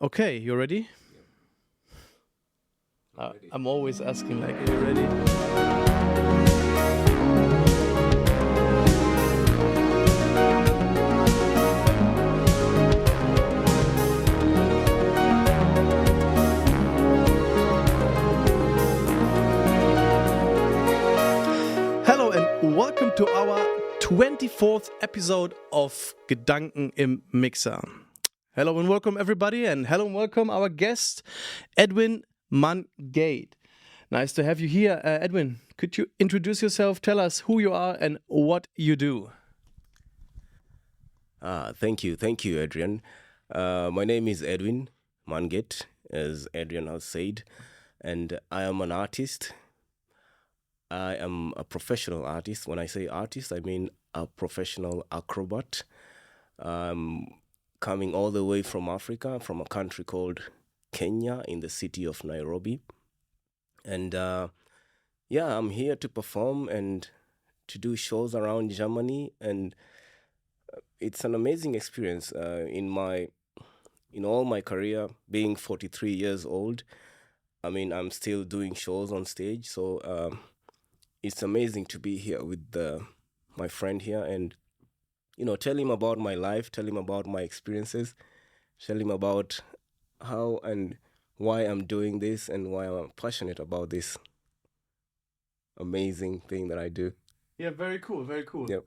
Okay, you ready? I'm always asking, like, are you ready? Hello and welcome to our 24th episode of Gedanken im Mixer. Hello and welcome everybody, and hello and welcome our guest, Edwin Mangate. Nice to have you here. Edwin, could you introduce yourself, tell us who you are and what you do? Thank you, Adrian. My name is Edwin Mangate, as Adrian has said, and I am an artist. I am a professional artist. When I say artist, I mean a professional acrobat. Coming all the way from Africa, from a country called Kenya, in the city of Nairobi. And I'm here to perform and to do shows around Germany, and it's an amazing experience in all my career. Being 43 years old, I mean, I'm still doing shows on stage, so it's amazing to be here with my friend here and tell him about my life, tell him about my experiences, tell him about how and why I'm doing this and why I'm passionate about this amazing thing that I do. Yeah, very cool, very cool. Yep.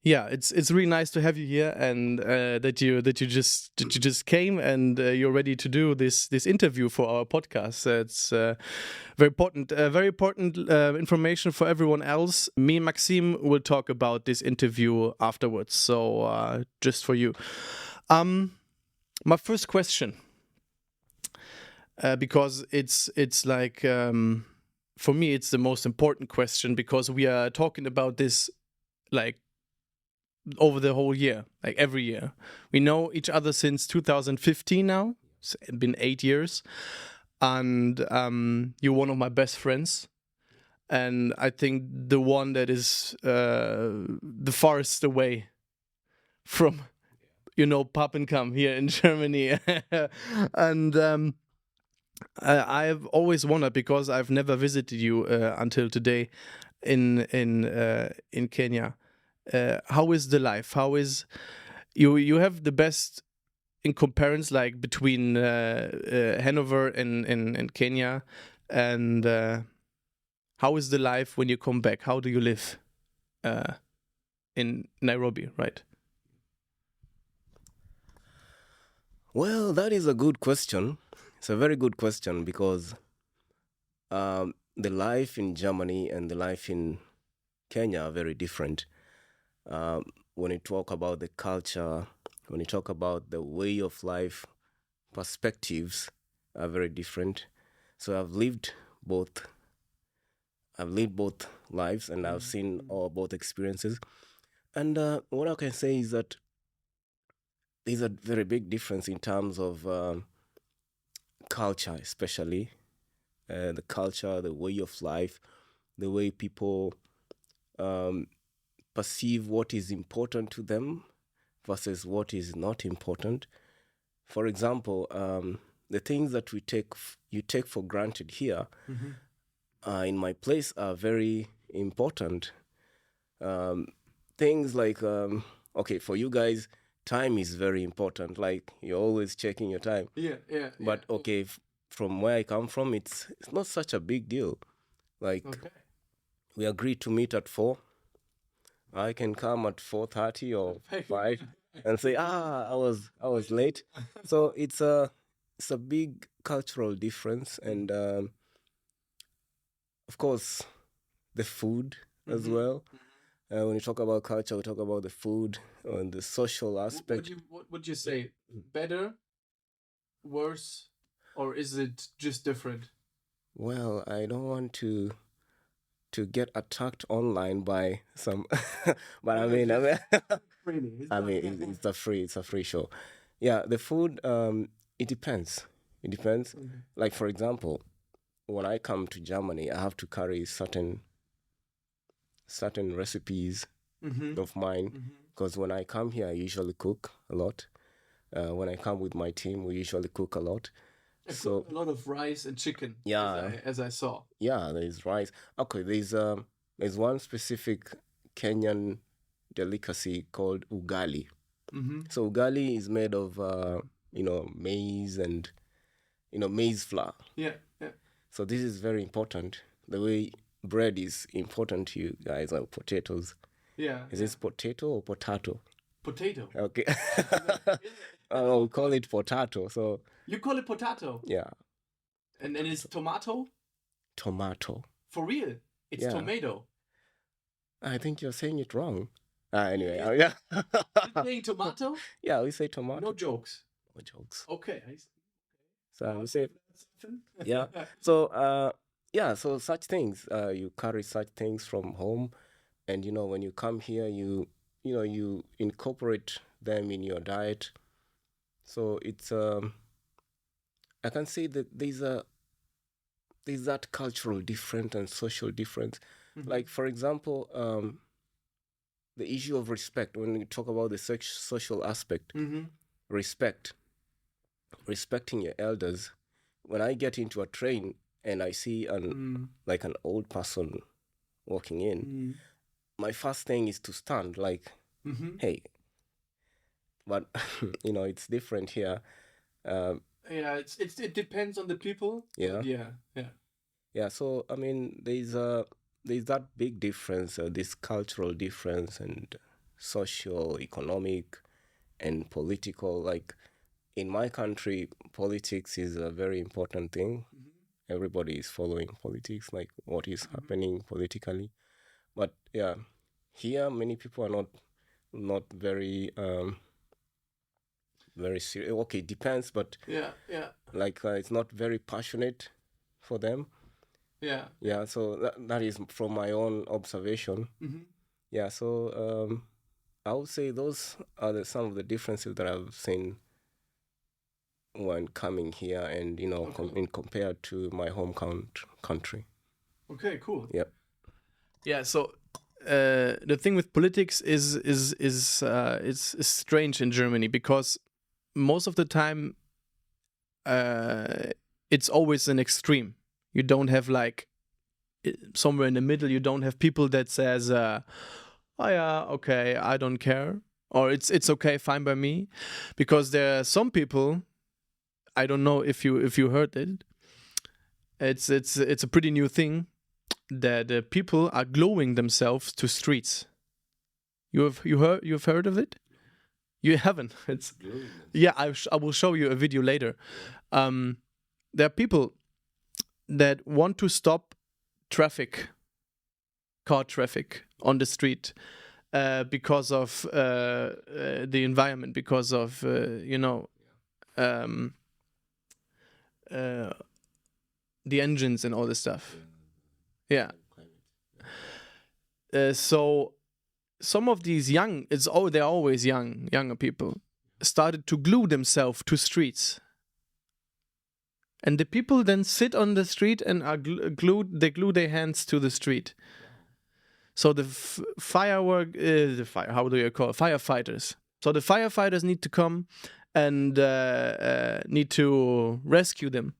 Yeah, it's really nice to have you here, and that you just came and you're ready to do this interview for our podcast. It's very important information for everyone else. Me and Maxime will talk about this interview afterwards. So just for you, my first question, because it's like for me it's the most important question, because we are talking about this like over the whole year, like every year. We know each other since 2015 now. It's been 8 years. And you're one of my best friends. And I think the one that is the farthest away from, pop and come here in Germany. And I've always wondered, because I've never visited you until today in Kenya. How is the life? How is you have the best in comparison, like between Hanover and Kenya, and how is the life when you come back? How do you live in Nairobi, right? Well, that is a good question. It's a very good question, because the life in Germany and the life in Kenya are very different. When you talk about the culture, when you talk about the way of life, perspectives are very different. So I've lived both lives, and I've seen both experiences. And what I can say is that there's a very big difference in terms of culture, especially the culture, the way of life, the way people perceive what is important to them versus what is not important. For example, the things that you take for granted here, in my place, are very important. Things like, okay, for you guys, time is very important. Like, you're always checking your time. Yeah. But okay, from where I come from, it's not such a big deal. Like, Okay. we agreed to meet at 4. I can come at 4:30 or 5 and say, I was late. So it's a big cultural difference, and of course the food as well. When you talk about culture, we talk about the food and the social aspect. What would you say? Better, worse, or is it just different? Well, I don't want to get attacked online by some, but I mean, it's a free show. Yeah, the food, it depends. Like, for example, when I come to Germany, I have to carry certain recipes of mine, because when I come here, I usually cook a lot. When I come with my team, we usually cook a lot. I cook a lot of rice and chicken. Yeah. As I saw. Yeah, there's rice. Okay, there's one specific Kenyan delicacy called ugali. Mm-hmm. So ugali is made of maize and maize flour. Yeah. So this is very important. The way bread is important to you guys, like potatoes. Yeah. Is this potato or potato? Potato. Okay. We call it potato. So you call it potato? Yeah. And it's tomato? Tomato. For real? It's tomato. I think you're saying it wrong. Anyway, yeah. You're saying tomato? Yeah, we say tomato. No jokes. No jokes. Okay. So we say, yeah. So so such things. You carry such things from home, and when you come here, you incorporate them in your diet. So it's I can say that there's that cultural difference and social difference. Mm-hmm. Like, for example, the issue of respect. When we talk about the social aspect, mm-hmm. respecting your elders. When I get into a train and I see an old person walking in, my first thing is to stand, like, mm-hmm. hey. But it's different here. It depends on the people. Yeah. So I mean, there's that big difference, this cultural difference, and social, economic, and political. Like, in my country, politics is a very important thing. Mm-hmm. Everybody is following politics, like what is happening politically. But yeah, here many people are not very very serious. Okay, it depends, but like it's not very passionate for them. Yeah. So that is from my own observation. Mm-hmm. Yeah. So I would say those are some of the differences that I've seen when coming here, and compared to my home country. Okay. Cool. Yep. Yeah. So the thing with politics is it's strange in Germany, because most of the time it's always an extreme. You don't have, like, somewhere in the middle. You don't have people that says, oh yeah, okay, I don't care, or it's okay, fine by me. Because there are some people, I don't know if you heard it, it's a pretty new thing, that people are gluing themselves to streets. You've heard of it? You haven't. It's I will show you a video later. There are people that want to stop car traffic on the street, because of the environment, because of the engines and all this stuff. Yeah. So some of these they're always younger people, started to glue themselves to streets. And the people then sit on the street and are glued. They glue their hands to the street. So the how do you call it? Firefighters. So the firefighters need to come and need to rescue them.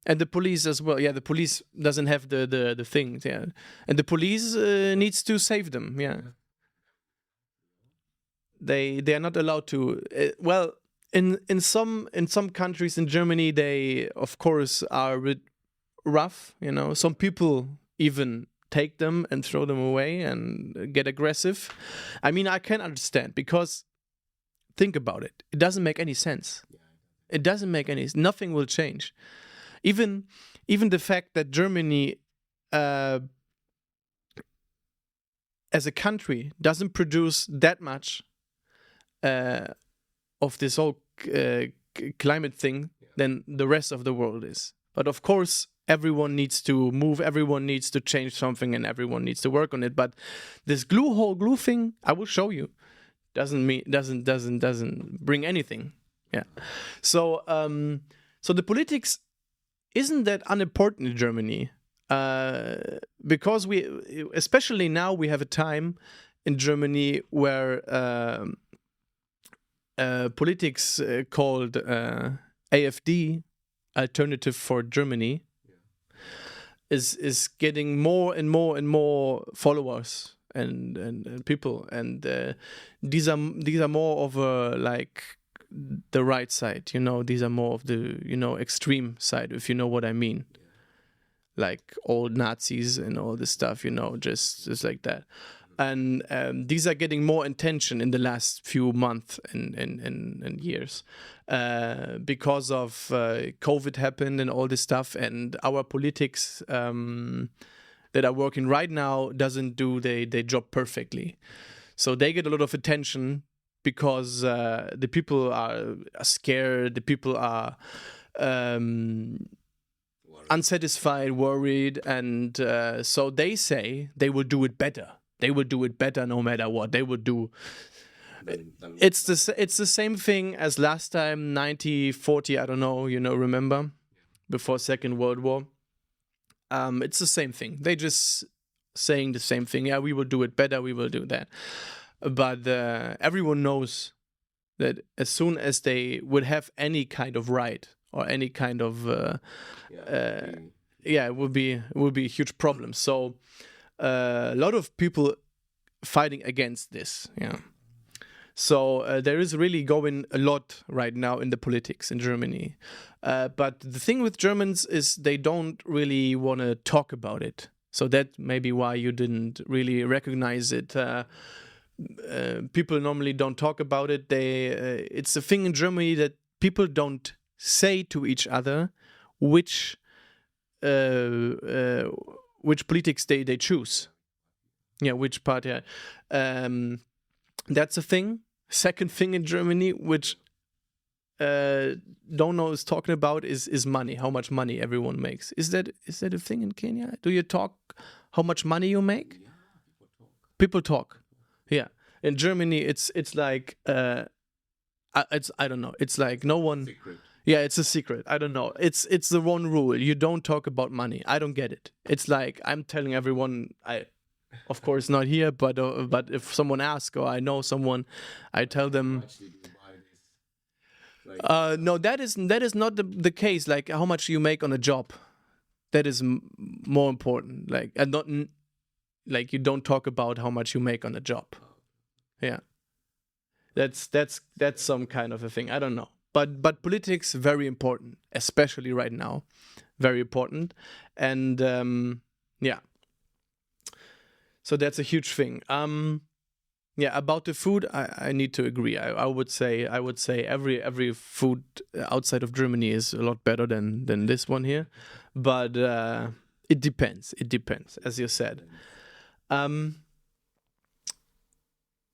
And the police as well. Yeah, the police doesn't have the things. Yeah, and the police needs to save them. Yeah, they are not allowed to. In some countries in Germany, they of course are a bit rough. Some people even take them and throw them away and get aggressive. I mean, I can understand, because think about it. It doesn't make any sense. It doesn't make any. Nothing will change. Even the fact that Germany, as a country, doesn't produce that much of this whole climate thing than the rest of the world is. But of course, everyone needs to move, everyone needs to change something, and everyone needs to work on it. But this glue thing, I will show you, doesn't bring anything. Yeah. So the politics isn't that unimportant in Germany, because especially now, we have a time in Germany where politics called AfD, Alternative for Germany, is getting more and more and more followers and people, and these are more of a like the right side, you know. These are more of the, you know, extreme side, if you know what I mean. Like old Nazis and all this stuff, you know, just like that. And these are getting more attention in the last few months and years because of COVID happened and all this stuff. And our politics that are working right now doesn't do their job perfectly. So they get a lot of attention because the people are scared, the people are unsatisfied, worried, and so they say they will do it better. They will do it better no matter what. They will do. It's the same thing as last time, 1940. I don't know. You know, remember before Second World War. It's the same thing. They just saying the same thing. Yeah, we will do it better. We will do that. But everyone knows that as soon as they would have any kind of right or any kind of it would be a huge problem. So a lot of people fighting against this. Yeah. So there is really going a lot right now in the politics in Germany. But the thing with Germans is they don't really want to talk about it. So that may be why you didn't really recognize it. People normally don't talk about it. It's a thing in Germany that people don't say to each other which politics they choose. Yeah, which party. That's a thing. Second thing in Germany, which don't know is talking about is money. How much money everyone makes. Is that a thing in Kenya? Do you talk how much money you make? Yeah, People talk. Yeah. In Germany, it's like I don't know. It's like no one. Secret. Yeah, it's a secret. I don't know. It's the one rule. You don't talk about money. I don't get it. It's like I'm telling everyone. Of course, not here, but if someone asks or I know someone, I tell them. No, that is not the case. Like how much you make on a job, that is more important. Like and not like you don't talk about how much you make on a job. Yeah, that's some kind of a thing. I don't know. But politics very important, especially right now, very important, and yeah. So that's a huge thing. Yeah, about the food, I need to agree. I would say every food outside of Germany is a lot better than this one here, but it depends. It depends, as you said.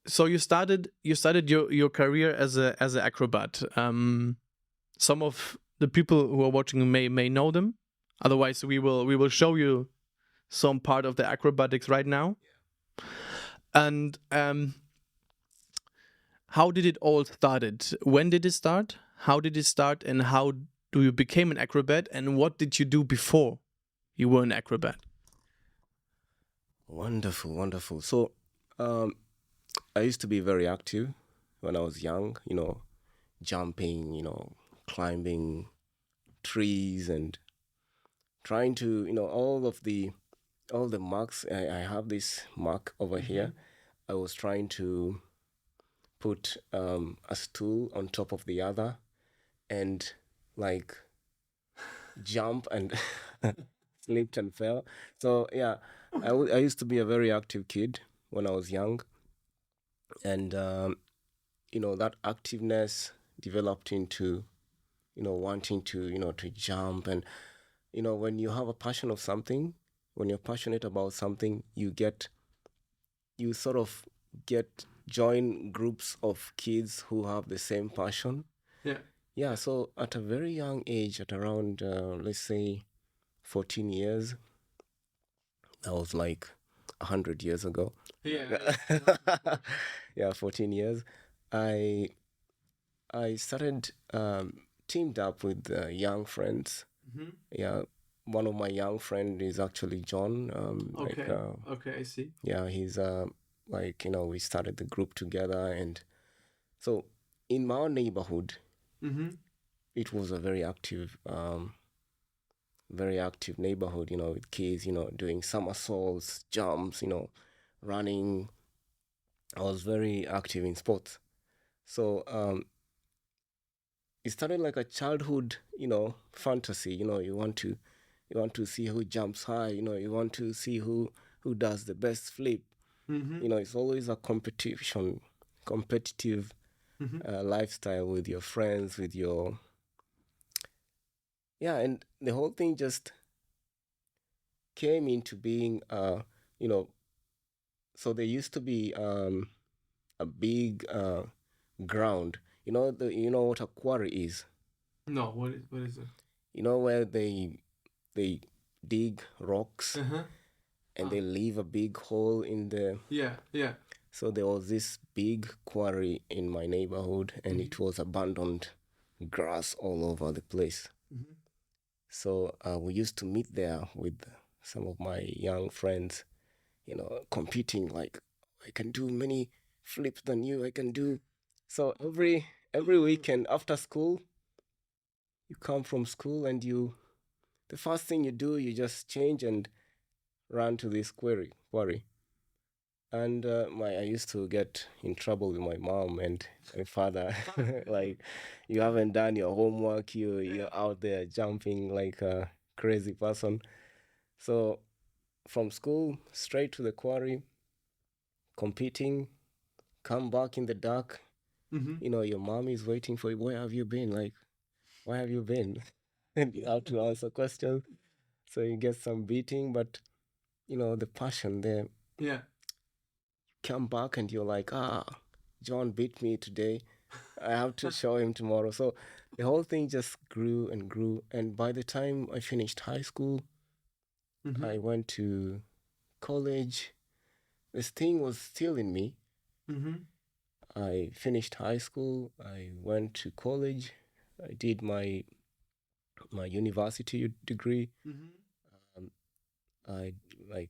So you started your career as an acrobat. Some of the people who are watching may know them. Otherwise, we will show you some part of the acrobatics right now. And how did it all started? When did it start? How did it start? And how do you become an acrobat? And what did you do before you were an acrobat? Wonderful, wonderful. So, I used to be very active when I was young, you know, jumping, you know, climbing trees and trying to, you know, all the marks. I have this mark over here. I was trying to put a stool on top of the other and like jump and slipped and fell. So yeah, I used to be a very active kid when I was young. And, you know, that activeness developed into, you know, wanting to, you know, to jump. And, you know, when you have a passion of something, when you're passionate about something, you sort of join groups of kids who have the same passion. Yeah. Yeah, so at a very young age, at around, let's say, 14 years, that was like 100 years ago. Yeah. Yeah, 14 years. I started teamed up with young friends. Mm-hmm. Yeah, one of my young friend is actually John. Okay. Okay, I see. Yeah, he's like, you know, we started the group together, and so in my neighborhood, Mm-hmm. it was a very active neighborhood, with kids, doing somersaults, jumps, running. I was very active in sports. So it started like a childhood, fantasy. You want to see who jumps high. You want to see who does the best flip. Mm-hmm. It's always a competitive lifestyle with your friends, with your and the whole thing just came into being. So there used to be a big ground. You know what a quarry is. No, what is it? Where they dig rocks Uh-huh. and they leave a big hole in the. Yeah. So there was this big quarry in my neighborhood, and it was abandoned, grass all over the place. Mm-hmm. So we used to meet there with some of my young friends, competing, like, I can do many flips than you, I can do. So every weekend after school, you come from school and the first thing you do, you just change and run to this quarry. And I used to get in trouble with my mom and my father. Like, you haven't done your homework, you're out there jumping like a crazy person. So from school straight to the quarry, competing, come back in the dark. Mm-hmm. Your mom is waiting for you. Where have you been? Like, where have you been? And you have to answer questions. So you get some beating, but the passion there. Yeah. Come back and you're like, John beat me today. I have to show him tomorrow. So the whole thing just grew and grew. And by the time I finished high school, I went to college. This thing was still in me. Mm-hmm. I finished high school. I went to college. I did my university degree. Mm-hmm. I like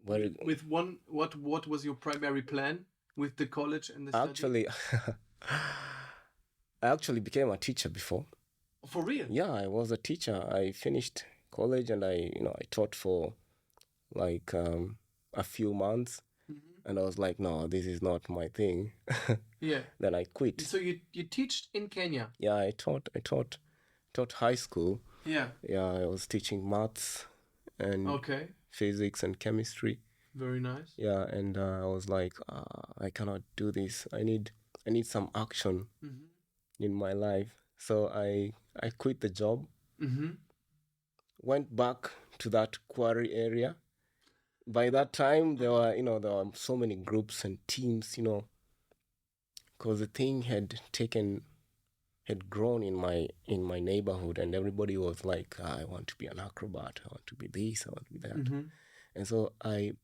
with one. What was your primary plan with the college and the actually. I actually became a teacher before. For real? Yeah, I was a teacher. I finished college and I taught for like a few months, and I was like, no, this is not my thing. Yeah. Then I quit. So you teach in Kenya? Yeah, I taught high school. Yeah. Yeah, I was teaching maths and physics and chemistry. Very nice. Yeah, and I was like, I cannot do this. I need some action in my life. So I quit the job. Went back to that quarry area. By that time, there were so many groups and teams, because the thing had grown in my neighborhood, and everybody was like, I want to be an acrobat, I want to be this, I want to be that. And so I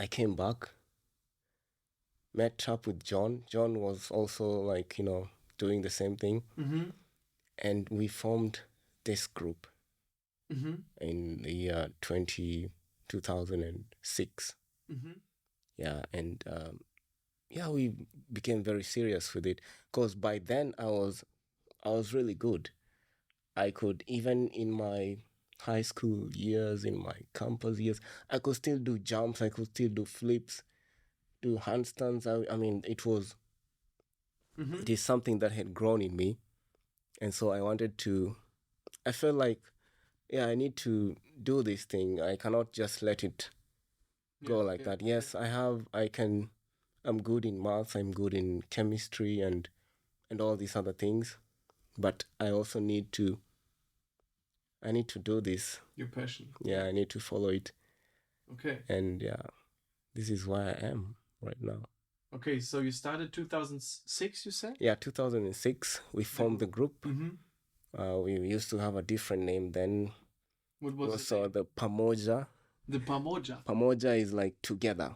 came back, met up with John. John was also like, doing the same thing. And we formed this group in the year 2006. Yeah, and we became very serious with it, because by then I was really good. I could, even in my high school years, in my campus years, I could still do jumps, I could still do flips, do handstands. I mean, it is something that had grown in me. And so I felt like, I need to do this thing. I cannot just let it go like that. Yes, I'm good in maths, I'm good in chemistry and all these other things, but I also need to do this. Your passion. Yeah, I need to follow it. Okay. And this is where I am right now. Okay, so you started 2006, you said? Yeah, 2006, we formed the group. We used to have a different name then. What was it? So the Pamoja. The Pamoja? Pamoja is like together.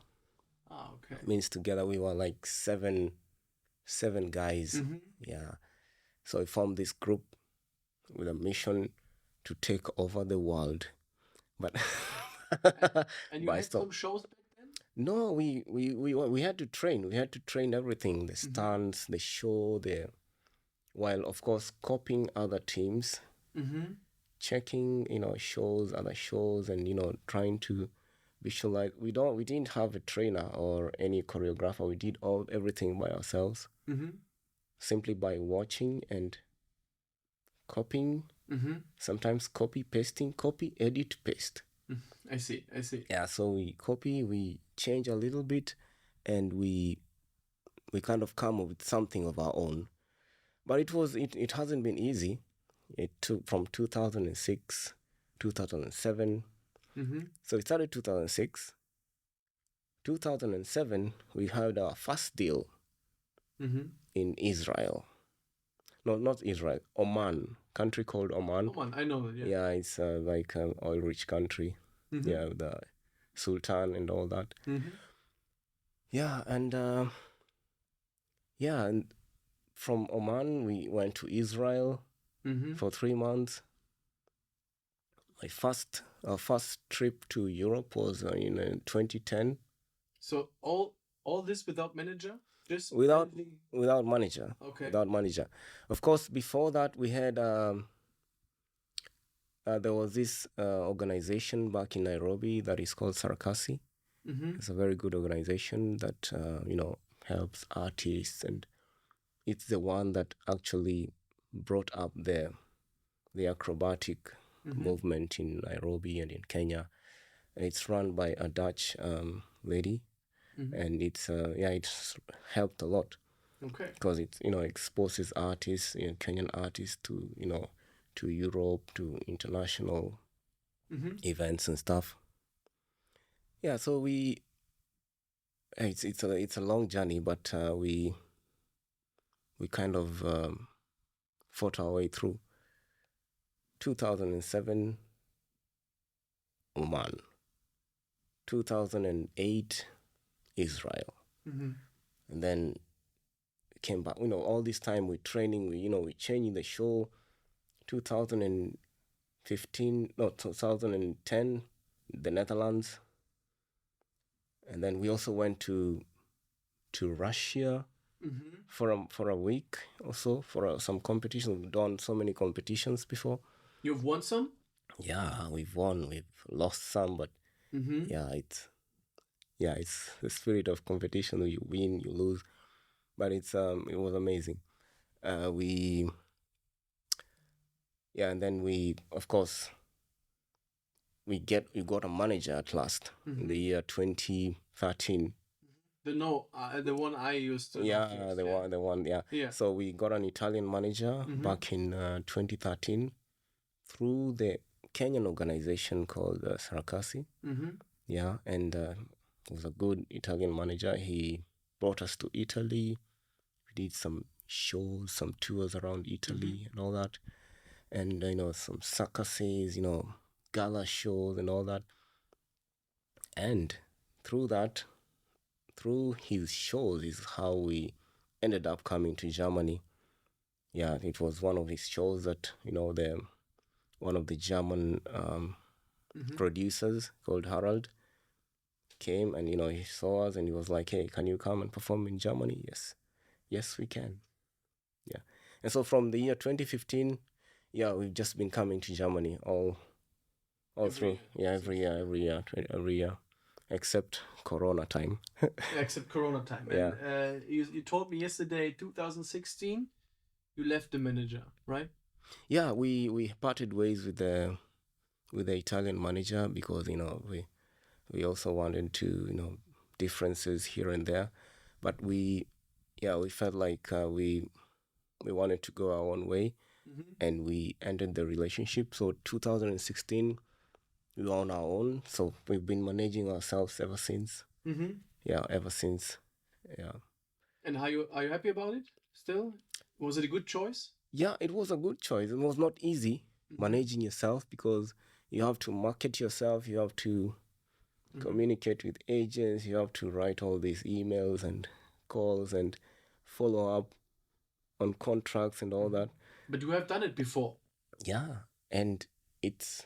Okay. It means together. We were like seven guys. Yeah. So we formed this group with a mission to take over the world. But and you had some shows back then? No, we had to train. We had to train everything: the stunts, the show, while of course copying other teams, checking shows, other shows, and trying to visualize. We didn't have a trainer or any choreographer. We did everything by ourselves, simply by watching and copying. Sometimes copy, pasting, copy, edit, paste. I see. Yeah, so we copy, we change a little bit, and we kind of come up with something of our own. But it hasn't been easy. It took from 2006, 2007. So we started 2006. 2007, we had our first deal in Israel. No, not Israel, Oman, country called Oman. Oman, I know. Yeah. Yeah, it's like an oil-rich country. Yeah, the Sultan and all that. Yeah, and and from Oman we went to Israel for 3 months. Our first trip to Europe was in 2010. So all this without manager, just without manager. Okay. Without manager. Of course, before that we had there was this organization back in Nairobi that is called Sarakasi. It's a very good organization that helps artists, and it's the one that actually brought up the acrobatic movement in Nairobi and in Kenya. It's run by a Dutch lady, and it's helped a lot. Okay. Because it exposes artists, Kenyan artists to Europe, to international events and stuff. Yeah, so it's a long journey, but we kind of fought our way through. 2007, Oman. 2008, Israel. And then came back. All this time we're training, we're changing the show. 2010, the Netherlands. And then we also went to Russia for a week or so, for some competition. We've done so many competitions before. You've won some? Yeah, we've won. We've lost some, but it's the spirit of competition. You win, you lose, but it was amazing. And then we, of course, we got a manager at last in the year 2013. The one I used to. Yeah, the one. Yeah. So we got an Italian manager back in 2013 through the Kenyan organization called Sarakasi. Yeah, and it was a good Italian manager. He brought us to Italy. We did some shows, some tours around Italy and all that. And, some circuses, gala shows and all that. And through his shows is how we ended up coming to Germany. Yeah, it was one of his shows that, one of the German producers called Harald came and, he saw us and he was like, hey, can you come and perform in Germany? Yes, we can. Yeah. And so from the year 2015, we've just been coming to Germany all through. Yeah, every year, except Corona time. Except Corona time. Yeah. And you told me yesterday, 2016, you left the manager, right? Yeah, we parted ways with the Italian manager because we also wanted to differences here and there, but we felt like we wanted to go our own way, and we ended the relationship. So 2016, we were on our own. So we've been managing ourselves ever since. Yeah, ever since. Yeah. And are you happy about it still? Was it a good choice? Yeah, it was a good choice. It was not easy managing yourself because you have to market yourself. You have to communicate with agents. You have to write all these emails and calls and follow up on contracts and all that. But you have done it before. Yeah, and it's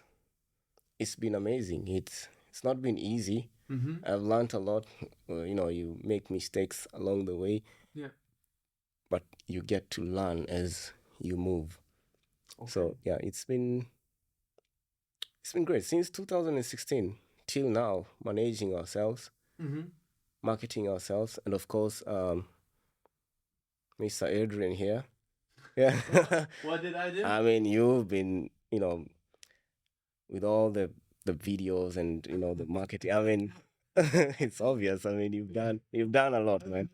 been amazing. It's it's not been easy. I've learned a lot. You make mistakes along the way, Yeah. but you get to learn as you move. Okay. So yeah, it's been great since 2016 till now, managing ourselves, marketing ourselves, and of course, Mr. Edwin here. Yeah. What did I do? I mean, you've been, with all the videos and the marketing. I mean, it's obvious. I mean, you've done a lot, man.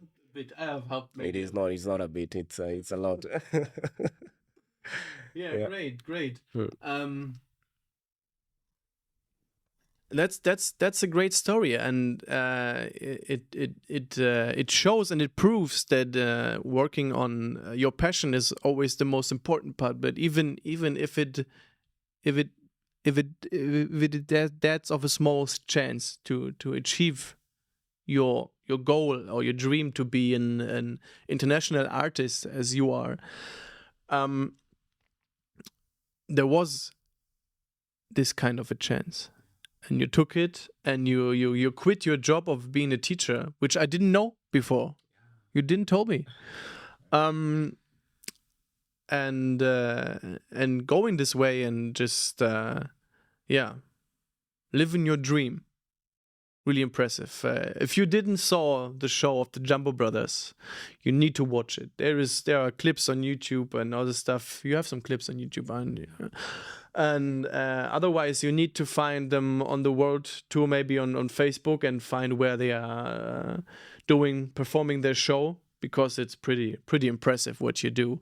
I have helped. It is not. It's not a bit. It's a lot. Yeah, Yeah. great. Hmm. That's a great story, and it shows and it proves that working on your passion is always the most important part. But even that's of a small chance to achieve your goal or your dream to be an international artist as you are, there was this kind of a chance, and you took it, and you quit your job of being a teacher, which I didn't know before. You didn't tell me. And going this way and just living your dream. Really impressive. If you didn't saw the show of the Jumbo Brothers, you need to watch it. There are clips on YouTube and other stuff. You have some clips on YouTube, aren't you? And otherwise, you need to find them on the world tour, maybe on Facebook, and find where they are performing their show, because it's pretty impressive what you do.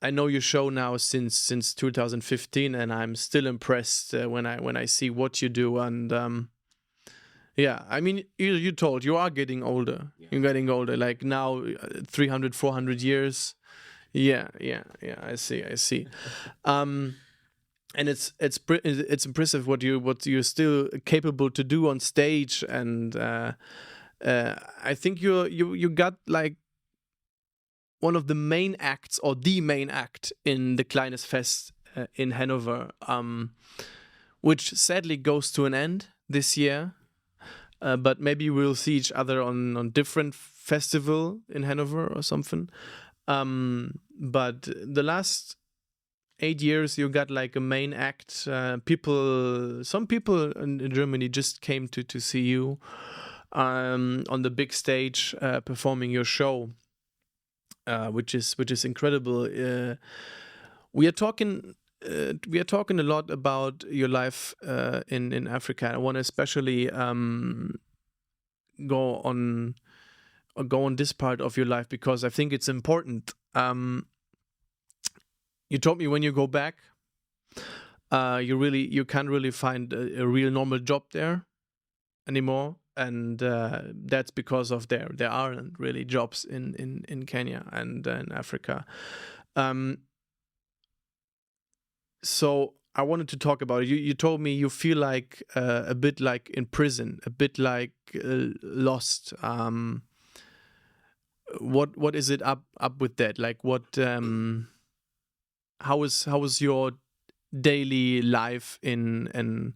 I know your show now since 2015, and I'm still impressed when I see what you do. And I mean, you told you are getting older. Yeah. You're getting older, like now 300, 400 years. Yeah. I see. And it's impressive what you're still capable to do on stage. And I think you got like one of the main acts, or the main act, in the Kleines Fest in Hanover, which sadly goes to an end this year. But maybe we'll see each other on different festival in Hanover or something. But the last 8 years, you got like a main act. Some people in Germany just came to see you on the big stage performing your show. Which is incredible. We are talking a lot about your life in Africa. I want to especially go on this part of your life, because I think it's important. You told me when you go back, you can't really find a real normal job there anymore. And that's because of there aren't really jobs in Kenya and in Africa. So I wanted to talk about it. You told me you feel like a bit like in prison, a bit like lost. What is it up with that? Like what? How is your daily life in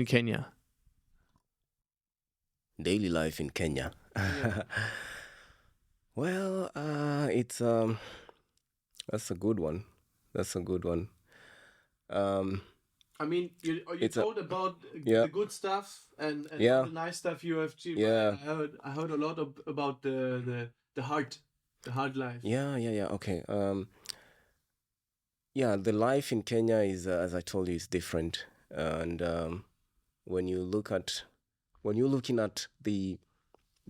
Kenya? Daily life in Kenya. Yeah. Well, it's that's a good one. I mean, you told about yeah. the good stuff and Yeah. all the nice stuff you have achieved. Yeah. I heard a lot about the hard life. Yeah. Okay. Yeah, the life in Kenya is, as I told you, is different. And when you're looking at the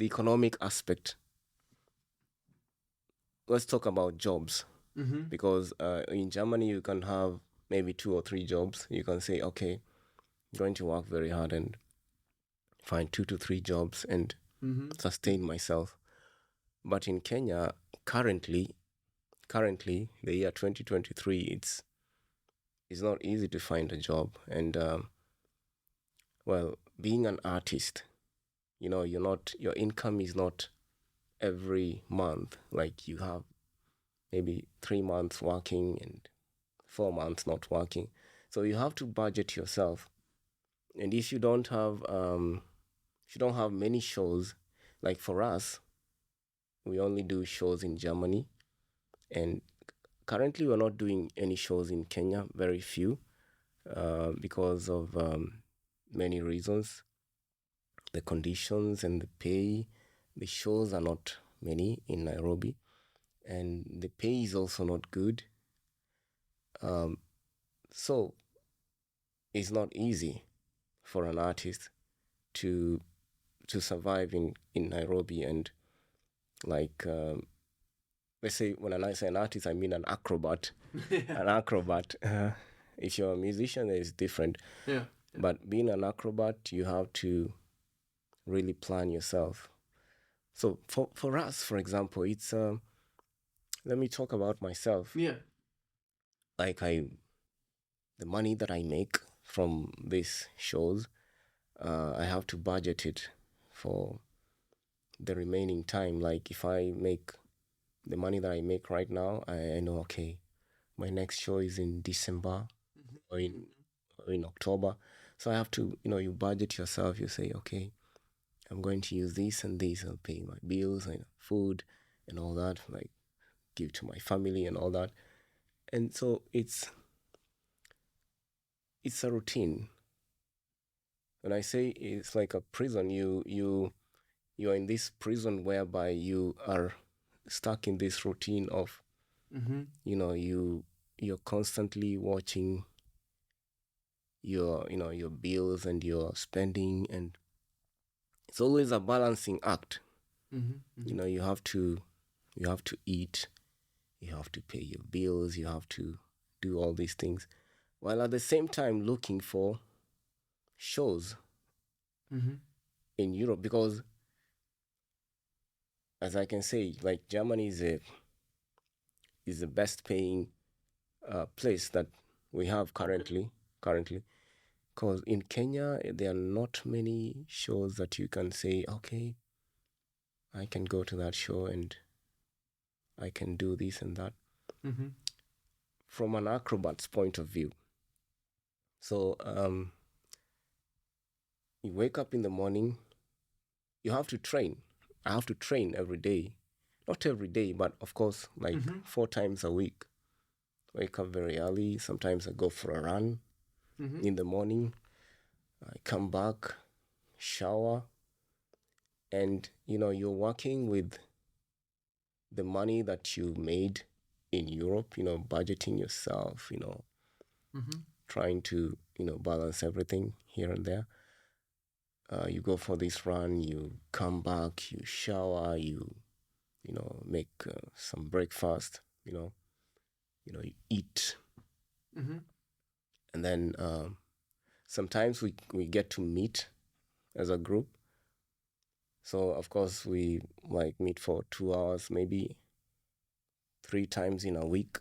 economic aspect, let's talk about jobs. Because in Germany, you can have maybe 2 or 3 jobs. You can say, okay, I'm going to work very hard and find 2 to 3 jobs and sustain myself. But in Kenya, currently, the year 2023, it's not easy to find a job. And well, being an artist, your income is not every month. Like, you have maybe 3 months working and 4 months not working. So you have to budget yourself. And if you don't have many shows, like for us, we only do shows in Germany, and currently we're not doing any shows in Kenya, very few, because of many reasons. The conditions and the pay, the shows are not many in Nairobi, and the pay is also not good. So it's not easy for an artist to survive in Nairobi. And like let's say, when I say an artist, I mean an acrobat. An acrobat. If you're a musician, it's different. Yeah. But being an acrobat, you have to really plan yourself. So for us, for example, it's let me talk about myself. Yeah. Like the money that I make from these shows, I have to budget it for the remaining time. Like if I make the money that I make right now, I know, okay, my next show is in December or in October. So I have to, you budget yourself. You say, okay, I'm going to use this and this. I'll pay my bills and food and all that, like give to my family and all that. And so it's a routine. When I say it's like a prison, you're in this prison whereby you are stuck in this routine of, you're constantly watching your bills and your spending, and it's always a balancing act. You have to eat, you have to pay your bills, you have to do all these things, while at the same time looking for shows in Europe. Because as I can say, like Germany is the best paying place that we have currently. Because in Kenya, there are not many shows that you can say, okay, I can go to that show and I can do this and that. From an acrobat's point of view. So you wake up in the morning, you have to train. I have to train every day. Not every day, but of course, like 4 times a week. Wake up very early. Sometimes I go for a run in the morning. I come back, shower, and you're working with the money that you made in Europe, budgeting yourself, trying to, balance everything here and there. You go for this run, you come back, you shower, you make some breakfast, you eat. And then sometimes we get to meet as a group. So of course we like meet for 2 hours, maybe 3 times in a week.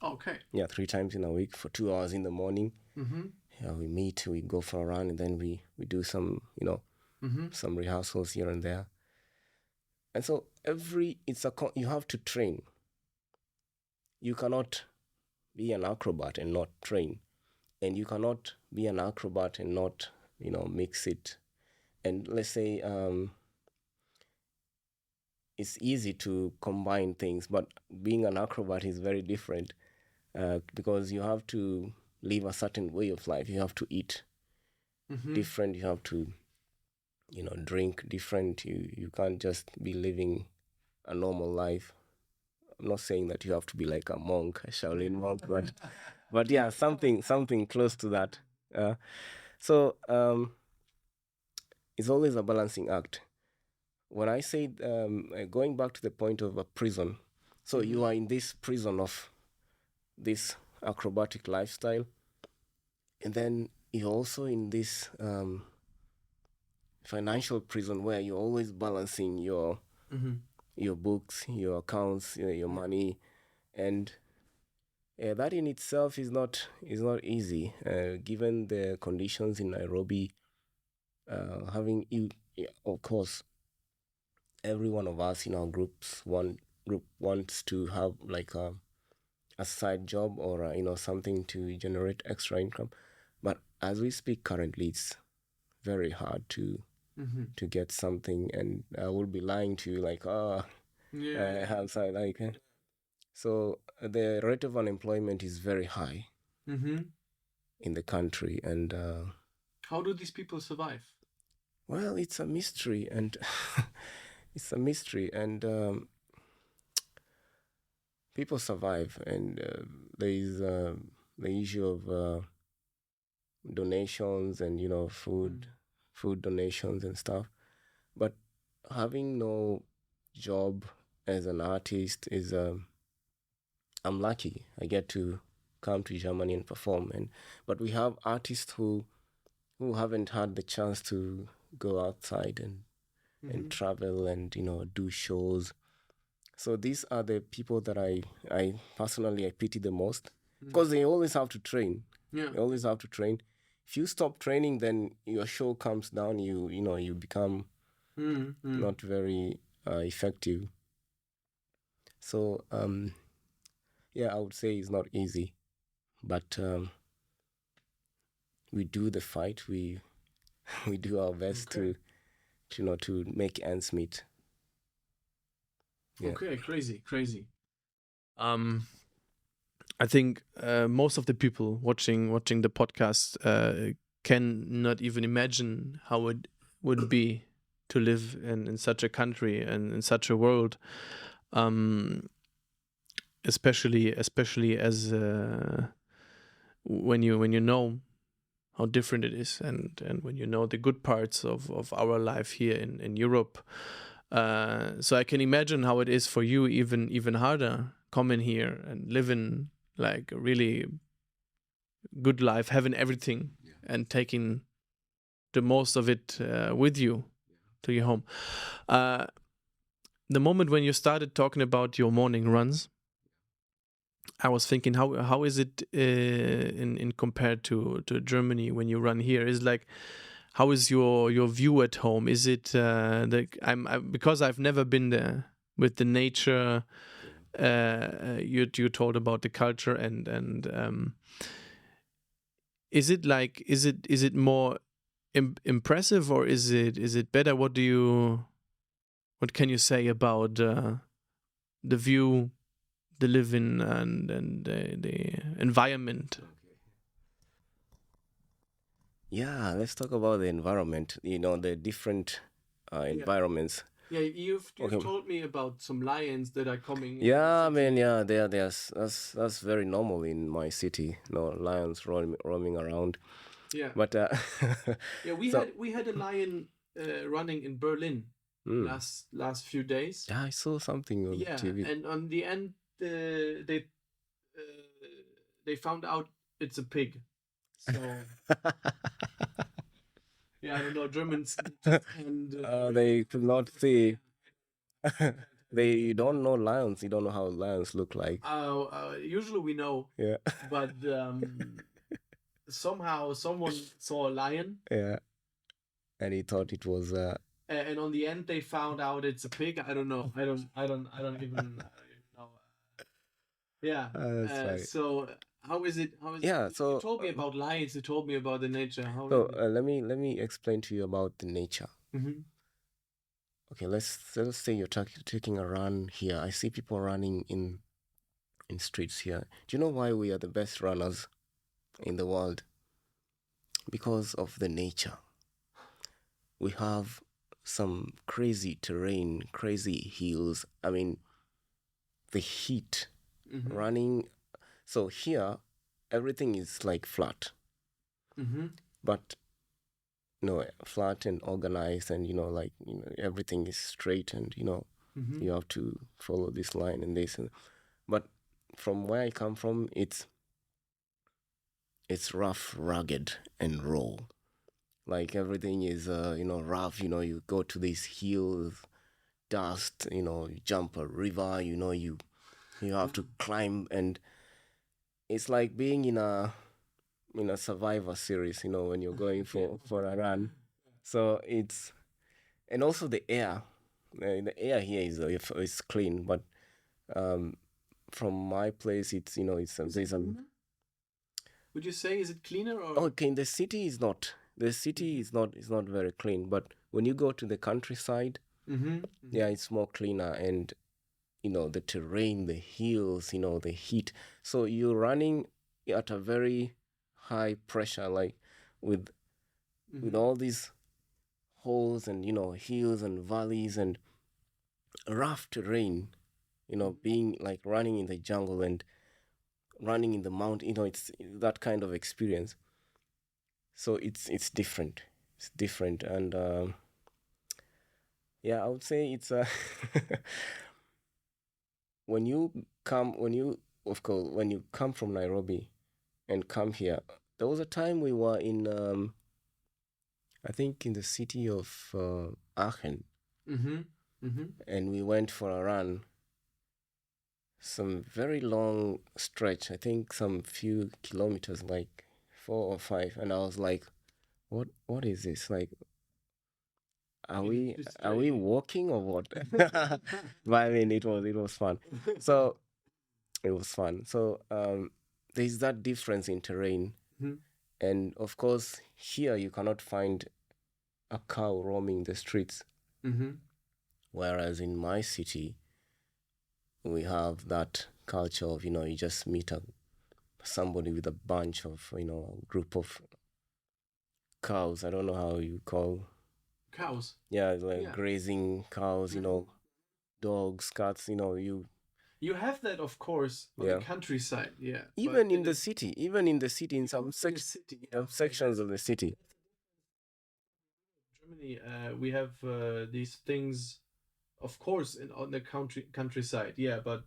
Okay. Yeah, 3 times in a week for 2 hours in the morning. Yeah, we meet, we go for a run, and then we do some, some rehearsals here and there. And so you have to train. You cannot be an acrobat and not train. And you cannot be an acrobat and not, mix it. And let's say it's easy to combine things, but being an acrobat is very different because you have to live a certain way of life. You have to eat different. You have to, drink different. You can't just be living a normal life. I'm not saying that you have to be like a monk, a Shaolin monk, but yeah, something close to that. So it's always a balancing act. When I say going back to the point of a prison, so you are in this prison of this acrobatic lifestyle, and then you're also in this financial prison where you're always balancing your books, your accounts, your money, and that in itself is not easy, given the conditions in Nairobi. Having you, of course, every one of us in our group wants to have like a a side job or something to generate extra income. But as we speak currently, it's very hard to get something, and I will be lying to you like, I have side like. So the rate of unemployment is very high in the country, and how do these people survive? Well, it's a mystery, and it's a mystery, and people survive, and there is the issue of donations and food donations and stuff. But having no job as an artist is I'm lucky. I get to come to Germany and perform, but we have artists who haven't had the chance to go outside and travel and do shows. So these are the people that I personally pity the most, because they always have to train. Yeah. They always have to train. If you stop training, then your show comes down. You become not very effective. So I would say it's not easy, but we do the fight. We do our best to make ends meet. Yeah. Okay, crazy. I think most of the people watching the podcast can not even imagine how it would be to live in such a country and in such a world, especially as when you know how different it is, and when you know the good parts of our life here in Europe. So I can imagine how it is for you, even harder, coming here and living like a really good life, having everything and taking the most of it with you to your home. The moment when you started talking about your morning runs, I was thinking, how is it in compared to Germany when you run here? Is like, how is your view at home? Is it because I've never been there with the nature. You told about the culture and is it more impressive, or is it better? What can you say about the view, the living, and the environment? Yeah, let's talk about the environment. The different environments. Yeah, you've told me about some lions that are coming. Yeah, man. Yeah, that's very normal in my city. Lions roaming around. Yeah, but we had a lion running in Berlin last few days. Yeah, I saw something on TV. And on the end, they found out it's a pig. So I don't know, Germans and they could not see. They don't know lions. You don't know how lions look like. Usually we know. Yeah. But somehow someone saw a lion. Yeah. And he thought it was. And on the end, they found out it's a pig. I don't know. I don't even know. Yeah. That's right. So how is it? Yeah. So you told me about lions. You told me about the nature. Let me explain to you about the nature. Okay, let's say you're taking a run here. I see people running in streets here. Do you know why we are the best runners in the world? Because of the nature. We have some crazy terrain, crazy hills. I mean, the heat, running. So here, everything is like flat. But flat and organized, and everything is straight, and you have to follow this line and this. But from where I come from, it's rough, rugged, and raw. Like everything is rough. You go to these hills, dust. You jump a river. You have to climb, and it's like being in a Survivor series, when you're going for a run. So it's, and also the air. The air here is clean, but from my place, it's there's a. Would you say is it cleaner or? Okay, the city is not. The city is not very clean, but when you go to the countryside, yeah, it's more cleaner, and the terrain, the hills, the heat. So you're running at a very high pressure, like with all these holes and hills and valleys and rough terrain. Being like running in the jungle and running in the mountain. It's that kind of experience. So it's different. It's different, and yeah, I would say it's when you come from Nairobi and come here. There was a time we were in I think in the city of Aachen, and we went for a run. Some very long stretch. I think some few kilometers, like 4 or 5, and I was like, "What is this? Like, are we walking or what?" But I mean, it was fun. So it was fun. So there's that difference in terrain, and of course here you cannot find a cow roaming the streets, whereas in my city we have that culture of you just meet somebody with a bunch of a group of cows. I don't know how you call cows. Yeah, it's like grazing cows. Dogs, cats. You have that, of course, on the countryside. Yeah. Even in the city, in some sections of the city. Germany, we have these things, of course, on the countryside. Yeah, but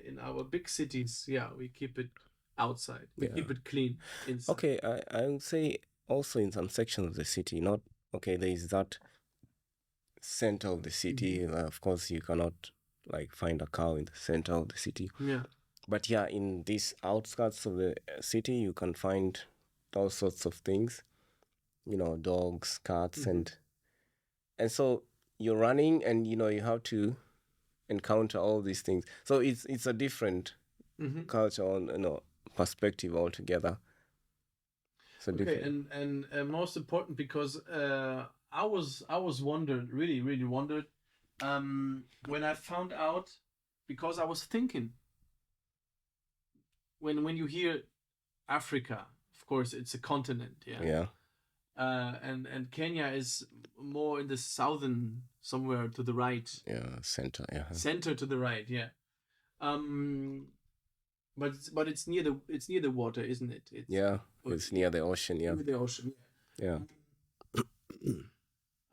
in our big cities, we keep it outside. We keep it clean inside. Okay, I would say also in some sections of the city, not okay. There is that center of the city. Of course, you cannot like find a cow in the center of the city. Yeah. But yeah, in these outskirts of the city, you can find all sorts of things. Dogs, cats, and so you're running, and you have to encounter all these things. So it's a different culture on perspective altogether. So okay, different. and most important, because I was wondering, really wondered, when I found out, because I was thinking, when you hear Africa, of course it's a continent, Yeah. And Kenya is more in the southern, somewhere to the right. Yeah, center. Yeah. Center to the right, yeah. But it's near the water, isn't it? It's near the ocean. Yeah. Near the ocean. Yeah.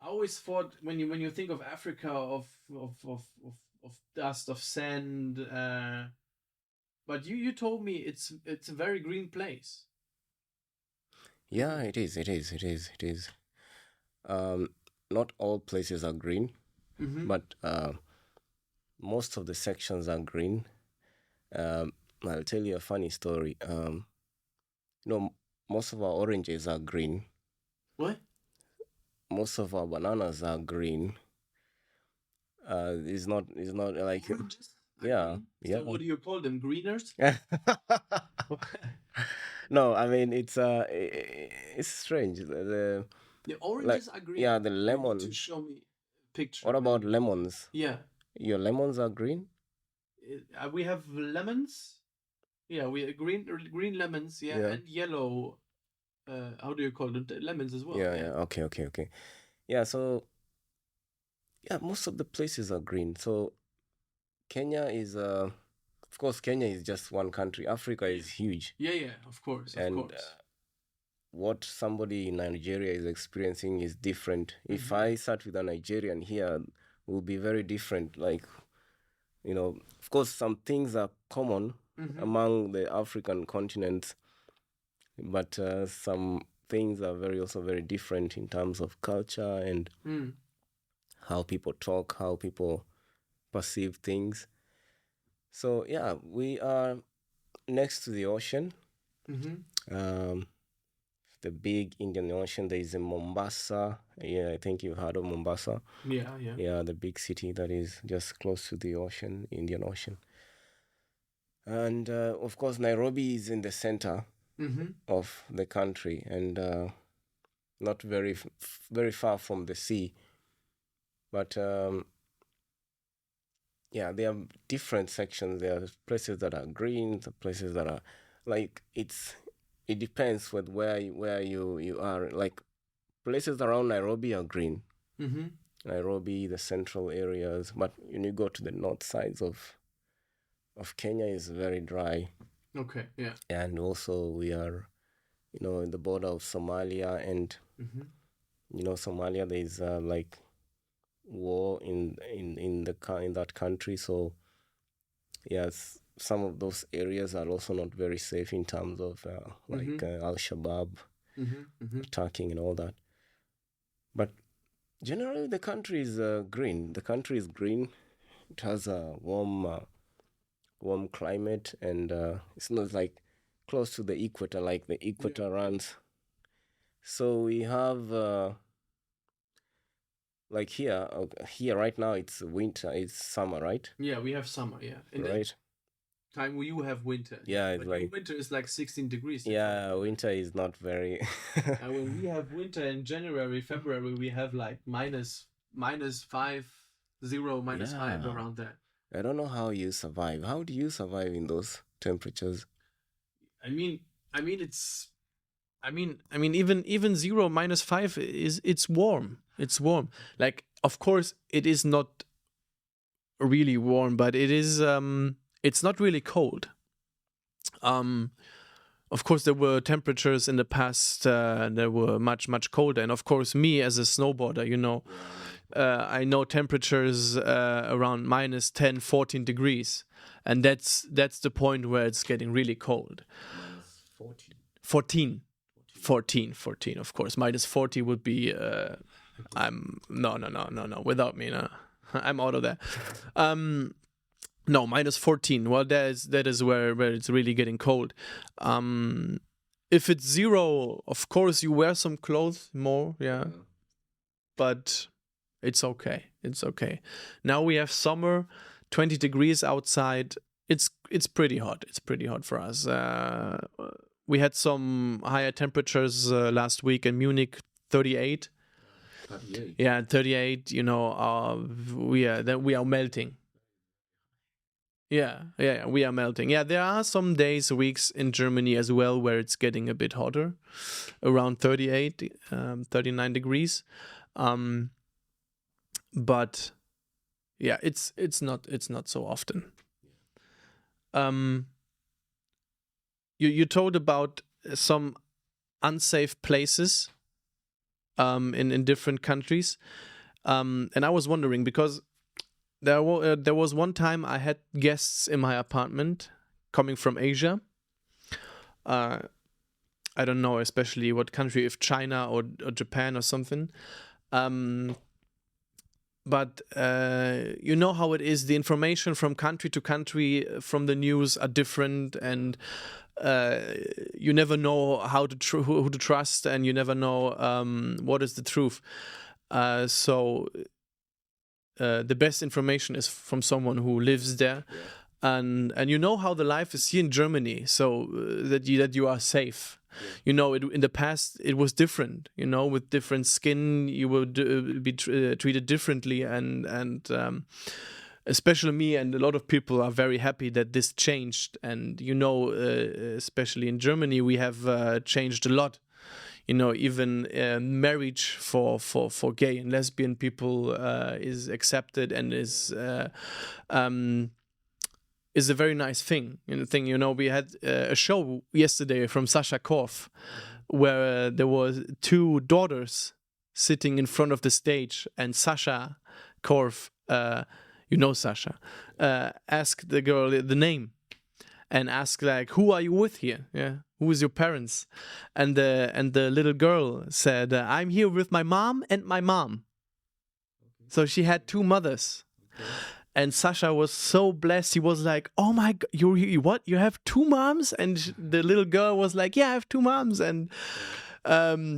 I always thought when you think of Africa of dust, of sand, but you told me it's a very green place. Yeah, it is. Not all places are green, but most of the sections are green. I'll tell you a funny story. Most of our oranges are green. What? Most of our bananas are green. It's not like oranges? Yeah. So what do you call them? Greeners? No, I mean it's strange. The oranges are green. Yeah, the lemon. To show me a picture. What about lemons? Yeah. Your lemons are green? We have lemons. Yeah, we green lemons. Yeah, and yellow. How do you call them? Lemons as well. Yeah. Okay. Yeah. So most of the places are green. So Kenya is of course Kenya is just one country. Africa is huge. Yeah, of course. What somebody in Nigeria is experiencing is different. If I sat with a Nigerian here, it will be very different. Like, of course, some things are common among the African continents, but some things are also very different in terms of culture and how people talk, how people perceive things. So, yeah, we are next to the ocean. The big Indian Ocean. There is in Mombasa. Yeah, I think you've heard of Mombasa. Yeah. Yeah, the big city that is just close to the ocean, Indian Ocean. And of course, Nairobi is in the center of the country and not very far from the sea. But yeah, there are different sections. There are places that are green, the places that are like it depends with where you are. Like places around Nairobi are green. Nairobi, the central areas, but when you go to the north sides of Kenya is very dry. Okay, yeah. And also we are, in the border of Somalia, and Somalia, there is like war in that country. So yes, some of those areas are also not very safe in terms of Al-Shabaab attacking and all that. But generally, the country is green. The country is green. It has a warm climate, and it's not like close to the equator, like the equator runs. So we have like here right now it's winter, it's summer, right? Yeah, we have summer, yeah. Right. Time where you have winter. Yeah, it's like winter is like 16 degrees. Yeah, winter is not very. And when we have winter in January, February, we have like minus 5, 0, minus 5 around there. I don't know how you survive. How do you survive in those temperatures? I mean, even 0, minus 5 it's warm. It's warm. Like, of course, it is not really warm, but it is. It's not really cold. Of course, there were temperatures in the past that were much colder, and of course, me as a snowboarder, I know temperatures around minus 10, 14 degrees, and that's the point where it's getting really cold. Minus 14, of course. Minus 40 would be. No. Without me, no. I'm out of there. No, minus 14. Well, that is where it's really getting cold. If it's 0, of course you wear some clothes more, yeah. But it's okay. It's okay. Now we have summer, 20 degrees outside. It's pretty hot. It's pretty hot for us. We had some higher temperatures last week in Munich, 38. 38. Yeah, 38. We are melting. Yeah, we are melting. Yeah, there are some days, weeks in Germany as well where it's getting a bit hotter, around 38, 39 degrees. But yeah, it's not so often. You told about some unsafe places in different countries, and I was wondering because there was one time I had guests in my apartment coming from Asia. I don't know especially what country, if China or Japan or something. But you know how it is. The information from country to country from the news are different, and you never know who to trust, and you never know what is the truth. So the best information is from someone who lives there, and you know how the life is here in Germany, so that you are safe. In the past it was different. With different skin, you would be treated differently, and especially me and a lot of people are very happy that this changed. And especially in Germany, we have changed a lot. Even marriage for gay and lesbian people is accepted and is a very nice thing. We had a show yesterday from Sasha Korf where there was 2 daughters sitting in front of the stage, and Sasha Korf, Sasha, asked the girl the name and asked like, "Who are you with here? Yeah, who is your parents?" And the little girl said, "I'm here with my mom and my mom." So she had 2 mothers. And Sasha was so blessed. He was like, "Oh my God, what? You have 2 moms?" And the little girl was like, "Yeah, I have 2 moms." And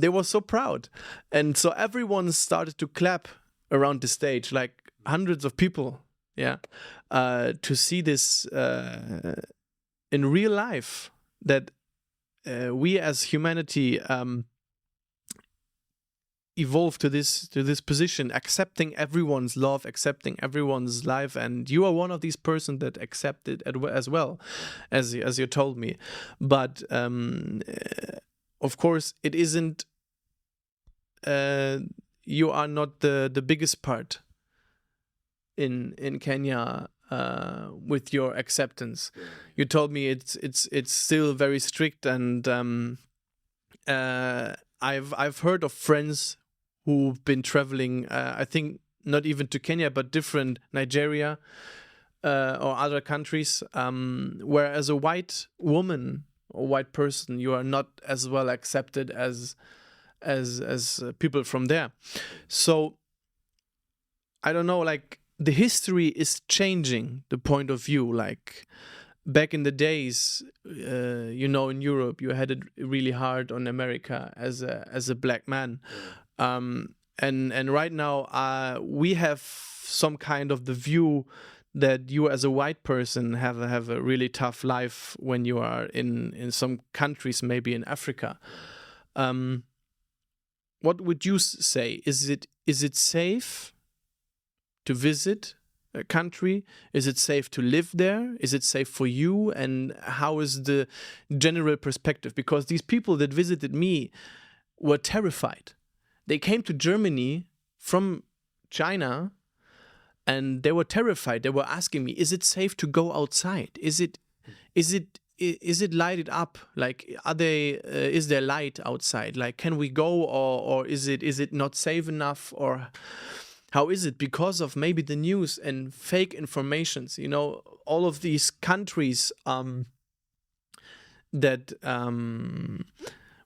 they were so proud. And so everyone started to clap around the stage, like hundreds of people, to see this in real life that we as humanity evolve to this position, accepting everyone's love, accepting everyone's life, and you are one of these persons that accept it as well, as you told me. But of course, it isn't. You are not the biggest part in Kenya with your acceptance. You told me it's still very strict, and I've heard of friends who've been traveling. I think not even to Kenya, but different Nigeria or other countries, where as a white woman or white person, you are not as well accepted as people from there. So I don't know, like the history is changing the point of view. Like back in the days, in Europe, you had it really hard on America as a black man, and right now we have some kind of the view that you as a white person have a really tough life when you are in some countries, maybe in Africa. What would you say? Is it safe to visit a country? Is it safe to live there? Is it safe for you? And how is the general perspective? Because these people that visited me were terrified. They came to Germany from China and they were terrified. They were asking me, is it safe to go outside? Is it lighted up? Like, is there light outside? Like, can we go, or is it not safe enough? Or how is it? Because of maybe the news and fake informations, all of these countries that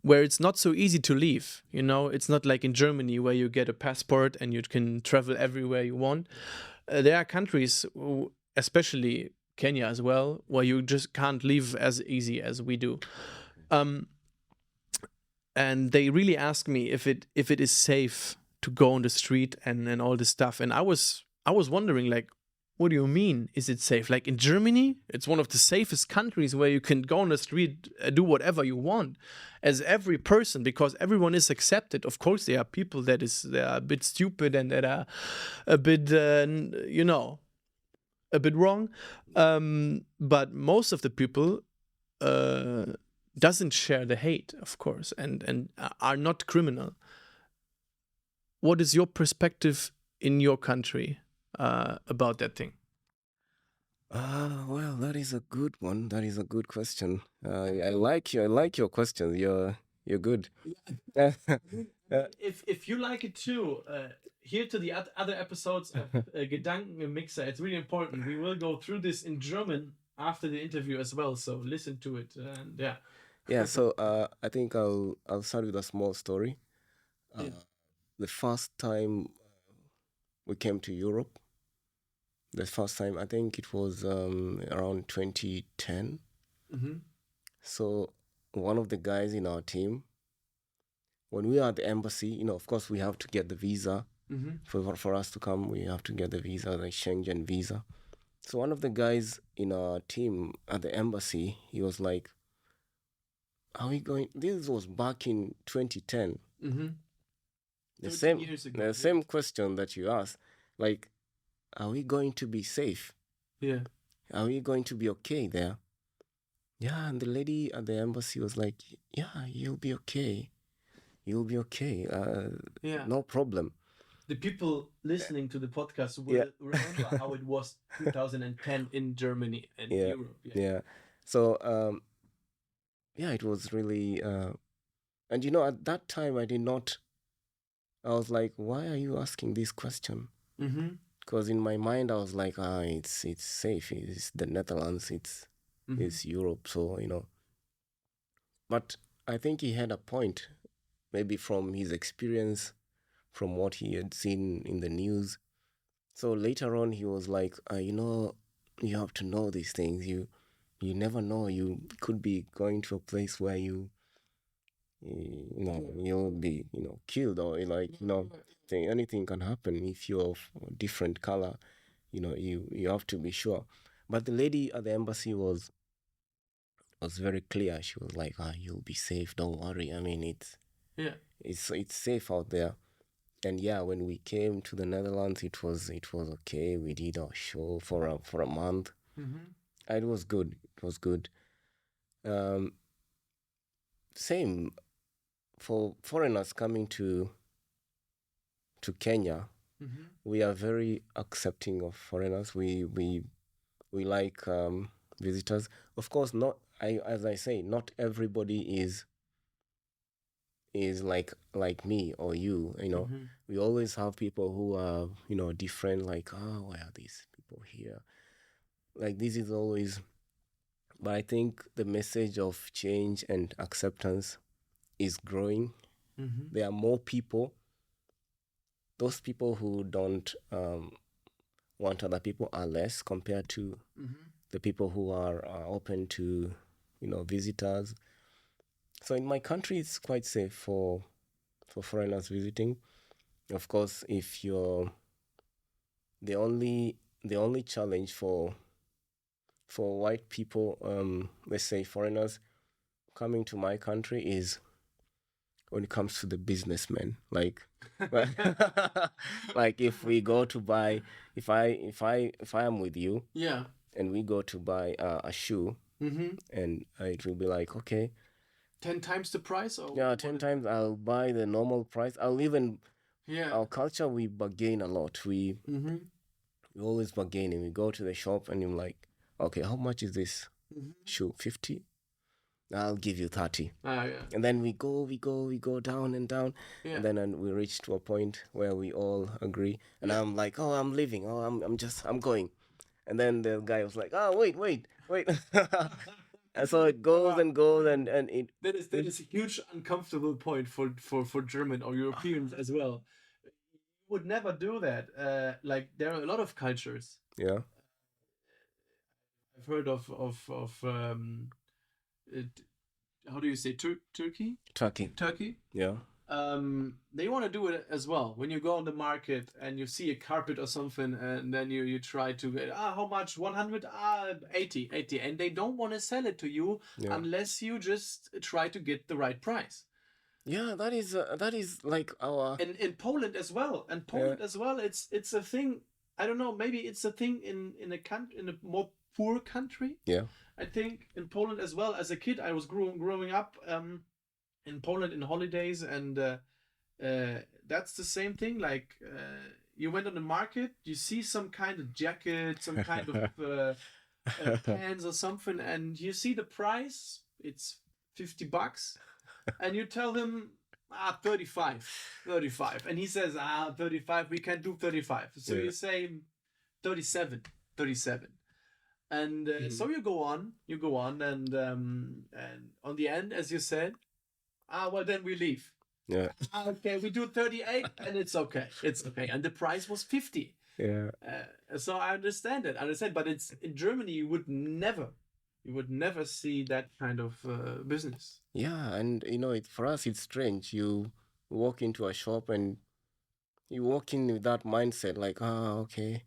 where it's not so easy to leave. It's not like in Germany where you get a passport and you can travel everywhere you want. There are countries, especially Kenya as well, where you just can't leave as easy as we do. And they really asked me if it is safe to go on the street and all this stuff. And I was wondering, like, what do you mean? Is it safe? Like in Germany, it's one of the safest countries where you can go on the street, do whatever you want, as every person, because everyone is accepted. Of course, there are people that are a bit stupid and that are a bit, a bit wrong. But most of the people doesn't share the hate, of course, and are not criminal. What is your perspective in your country about that thing? Well, that is a good one. That is a good question. I like your questions. You're good. If you like it too, here to the other episodes of Gedankenmixer. It's really important. We will go through this in German after the interview as well. So listen to it. And yeah. Yeah. So I think I'll start with a small story. The first time we came to Europe, the first time, I think it was around 2010. Mm-hmm. So one of the guys in our team, when we are at the embassy, of course we have to get the visa. Mm-hmm. For us to come, we have to get the visa, the Schengen visa. So one of the guys in our team at the embassy, he was like, are we going... This was back in 2010. Mm-hmm. The 13 years ago. Same question that you asked, like, are we going to be safe? Yeah. Are we going to be okay there? Yeah, and the lady at the embassy was like, yeah, you'll be okay. You'll be okay. Yeah. No problem. The people listening to the podcast will remember how it was 2010 in Germany and Europe. Yeah. So, it was really... and at that time, I was like, why are you asking this question? Mm-hmm. Because in my mind, I was like, it's safe. It's the Netherlands. It's Europe. So, But I think he had a point, maybe from his experience, from what he had seen in the news. So later on, he was like, you have to know these things. You never know. You could be going to a place where you'll be, killed, or anything can happen if you're of a different color. You have to be sure. But the lady at the embassy was was very clear. She was like, you'll be safe, don't worry. I mean, it's safe out there. And yeah, when we came to the Netherlands, it was okay. We did our show for a month. It was good. It was good. Same for foreigners coming to Kenya. We are very accepting of foreigners. We like visitors. Of course, as I say, not everybody is like me or you. We always have people who are different. Like, why are these people here? Like, this is always. But I think the message of change and acceptance is growing. There are more people. Those people who don't want other people are less compared to the people who are open to visitors. So in my country, it's quite safe for foreigners visiting. Of course, if you're the only challenge for white people, let's say foreigners coming to my country, is when it comes to the businessmen. Like like if we go to buy, if I am with you, and we go to buy a shoe, and it will be like, okay, 10 times the price? Or 10 times I'll buy the normal price. I'll even, our culture, we bargain a lot. We always bargain, and we go to the shop and I'm like, okay, how much is this shoe? 50? I'll give you 30. And then we go down and down. And then we reach to a point where we all agree. And I'm like, oh, I'm leaving. Oh, I'm going. And then the guy was like, oh, wait. And so it goes and goes, and it. That is a huge uncomfortable point for German or Europeans as well. You would never do that. Like, there are a lot of cultures. Yeah. I've heard of how do you say Turkey? Turkey. Yeah. They want to do it as well. When you go on the market and you see a carpet or something, and then you try to get, how much? 100? 80. And they don't want to sell it to you unless you just try to get the right price. Yeah, that is like our. In Poland as well. And Poland as well, it's a thing. I don't know, maybe it's a thing in a more poor country. Yeah. I think in Poland as well. As a kid, I was growing up in Poland in holidays, and that's the same thing. Like, you went on the market, you see some kind of jacket, some kind of pants or something, and you see the price, it's $50, and you tell him 35, and he says 35, we can do 35. So you say 37. And so you go on, and on the end, as you said, well, then we leave. Yeah. Okay, we do 38, and it's okay. And the price was 50. Yeah. So I understand it. But it's in Germany, you would never see that kind of business. Yeah, and for us, it's strange. You walk into a shop and you walk in with that mindset, like, okay.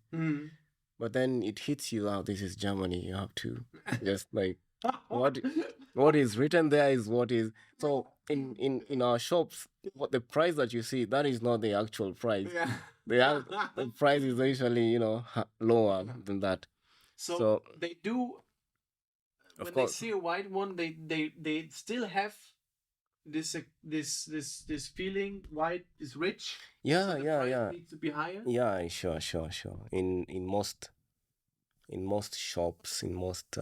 But then it hits you out. This is Germany. You have to just like what is written there is what is. So in our shops, what the price that you see, that is not the actual price. The price is usually lower than that. So they do. When they see a white one, they still have this feeling white is rich. Yeah, so the price needs to be higher. Yeah, sure. In most shops, in most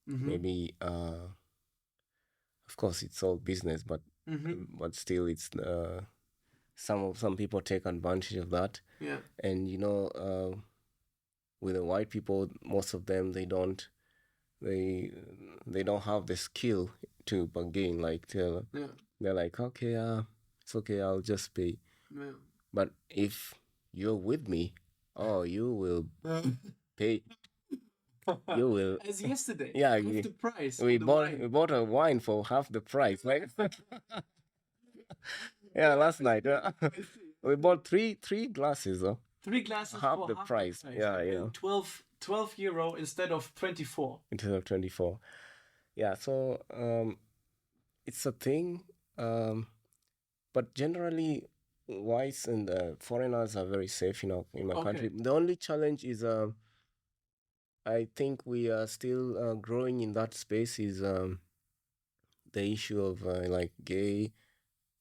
maybe of course it's all business, but still it's some people take advantage of that. Yeah. And with the white people, most of them they don't have the skill to bargain. Like they're like, okay, it's okay, I'll just pay. Yeah. But if you're with me, you will pay. You will. As yesterday. Yeah, half the price. We bought a wine for half the price, right? Yeah, last night we bought three glasses. 3 glasses half for the price. Yeah. 12 12-year-old instead of 24. Instead of 24. Yeah, so it's a thing. But generally, whites and foreigners are very safe in my country. The only challenge is, I think we are still growing in that space, is the issue of like gay,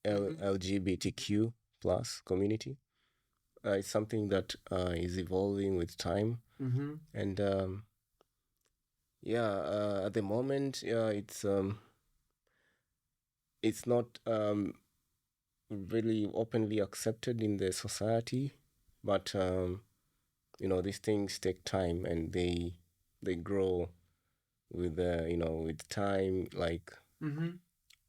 LGBTQ plus community. It's something that is evolving with time. And at the moment, it's not really openly accepted in the society, but these things take time, and they grow with with time. Like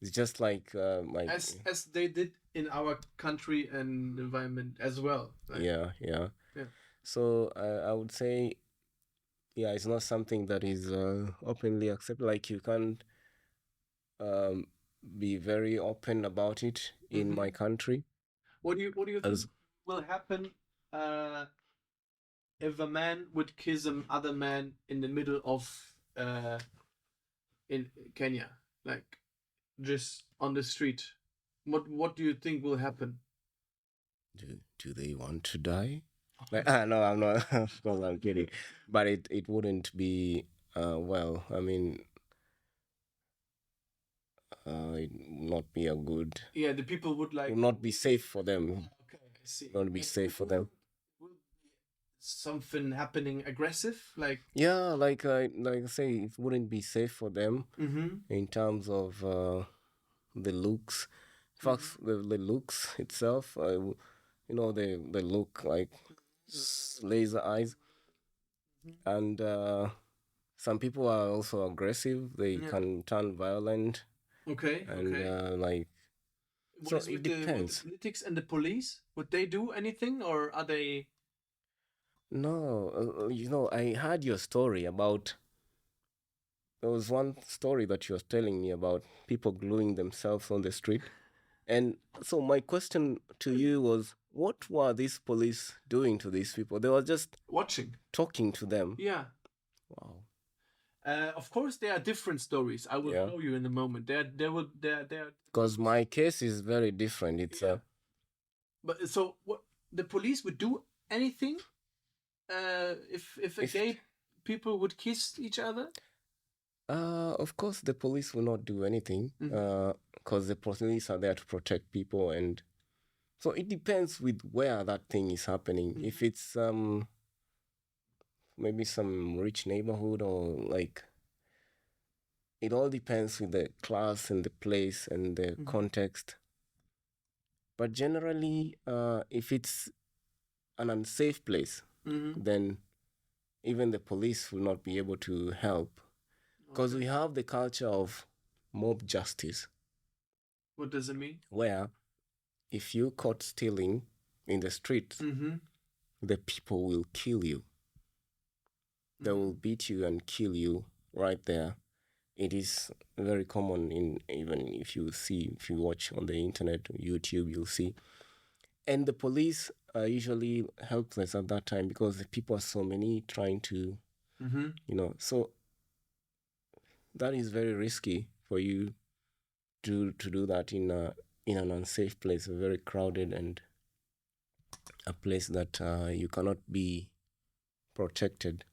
it's just like as they did in our country and environment as well. Right? Yeah. So I would say, it's not something that is openly accepted. Like you can't be very open about it in my country. What do you think will happen if a man would kiss another man in the middle of in Kenya, like just on the street? What do you think will happen? Do they want to die? Like, no, I'm not. Of course, I'm kidding. But it wouldn't be well. I mean, it would not be a good. Yeah, the people would like. It would not be safe for them. Okay, I see. Not be safe for them. Will be something happening aggressive, like. Yeah, like I say, it wouldn't be safe for them in terms of the looks. In fact, the looks itself, they look like laser eyes, and some people are also aggressive. They can turn violent. Okay. And like, so it depends. The politics and the police, would they do anything, or are they? No, I heard your story about. There was one story that you were telling me about people gluing themselves on the street. And so my question to you was, what were these police doing to these people? They were just watching, talking to them. Yeah. Wow. Of course, there are different stories. I will show you in a moment. There. Because my case is very different. It's But so what? The police would do anything if gay people would kiss each other? Of course, the police will not do anything because the police are there to protect people, and so it depends with where that thing is happening. If it's maybe some rich neighborhood, or like, it all depends with the class and the place and the context. But generally, if it's an unsafe place, then even the police will not be able to help. Because we have the culture of mob justice. What does it mean? Where if you caught stealing in the streets, the people will kill you. They will beat you and kill you right there. It is very common even if you watch on the internet, YouTube, you'll see. And the police are usually helpless at that time because the people are so many trying to, so that is very risky for you to do that in an unsafe place, a very crowded and a place that you cannot be protected.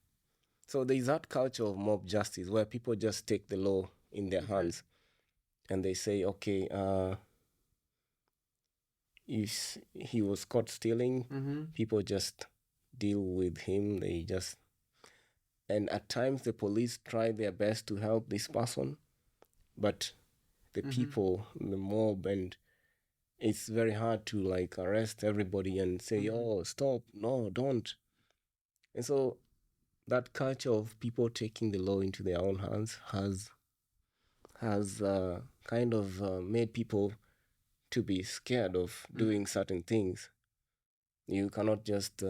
So there is that culture of mob justice where people just take the law in their hands and they say, okay, if he was caught stealing, people just deal with him. And at times the police try their best to help this person, but the people, the mob, and it's very hard to like arrest everybody and say, oh, stop, no, don't. And so that culture of people taking the law into their own hands has kind of made people to be scared of doing certain things. You cannot just,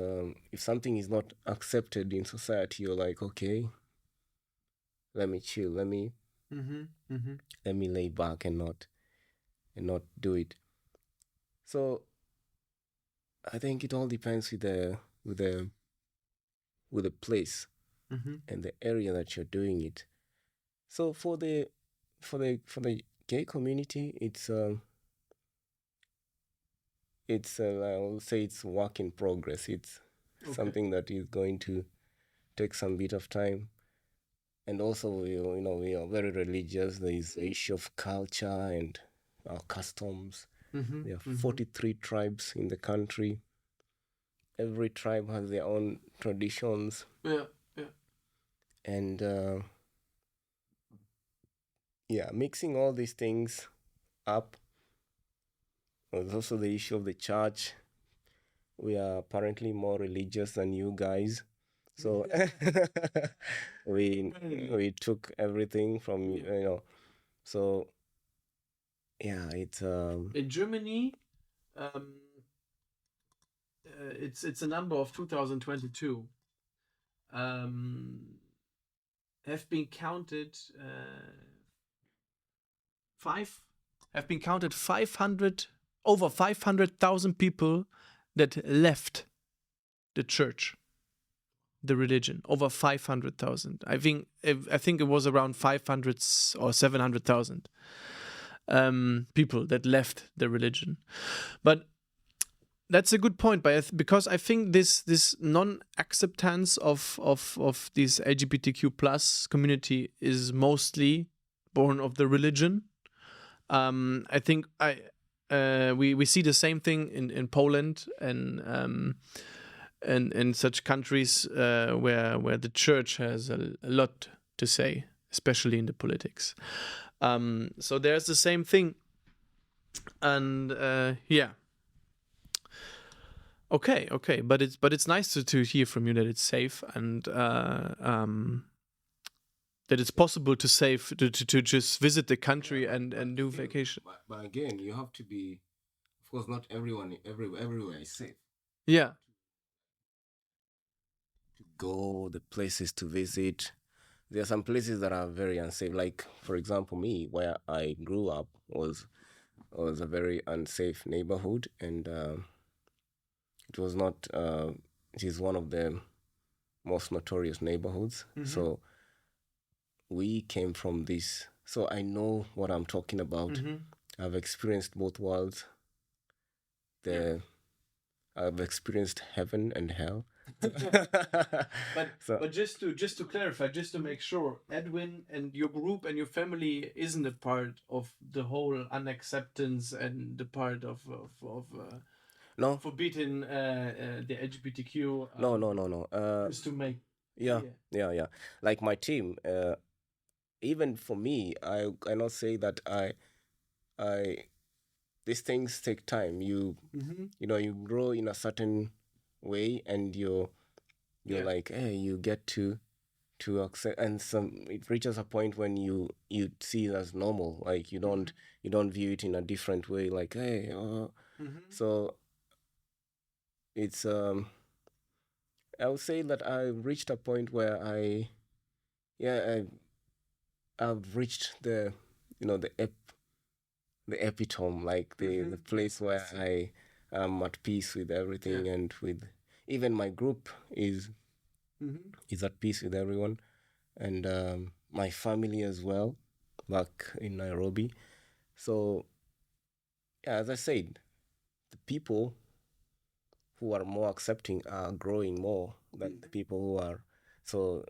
if something is not accepted in society, you're like, okay, let me chill, let me lay back and not do it. So I think it all depends with the place. and the area that you're doing it. So for the gay community, it's I will say it's work in progress. It's something that is going to take some bit of time. And also, we are very religious. There is the issue of culture and our customs. There are 43 tribes in the country. Every tribe has their own traditions. Yeah. And mixing all these things up. There's also the issue of the church. We are apparently more religious than you guys. So we took everything from, so yeah, it's in Germany, it's a number of 2022. Have been counted 500 over 500,000 people that left the church, the religion. Over 500,000. I think it was around 500 or 700,000 people that left the religion. But that's a good point, because I think this non-acceptance of this LGBTQ plus community is mostly born of the religion. I think we see the same thing in Poland and in such countries where the church has a lot to say, especially in the politics. So there's the same thing, and Okay, but it's nice to hear from you that it's safe and that it's possible to just visit the country and do vacation. But again, you have to be, of course, not everyone everywhere is safe. Yeah. To go the places to visit. There are some places that are very unsafe. Like, for example, me, where I grew up was a very unsafe neighborhood, and it was not. It is one of the most notorious neighborhoods. So we came from this. So I know what I'm talking about. I've experienced both worlds. I've experienced heaven and hell. But just to clarify, just to make sure, Edwin and your group and your family isn't a part of the whole unacceptance and the part of no, forbidding the LGBTQ. No. Just to make yeah. Like my team, even for me, I cannot say that I these things take time. You you grow in a certain way, and you're like, hey, you get to accept, and it reaches a point when you see it as normal. Like you don't view it in a different way. Like, hey, so it's I would say that I reached a point where I've reached the the epitome, like the place where I am at peace with everything, and with even my group is at peace with everyone, and my family as well back in Nairobi. So yeah, as I said, the people who are more accepting are growing more than the people who are. So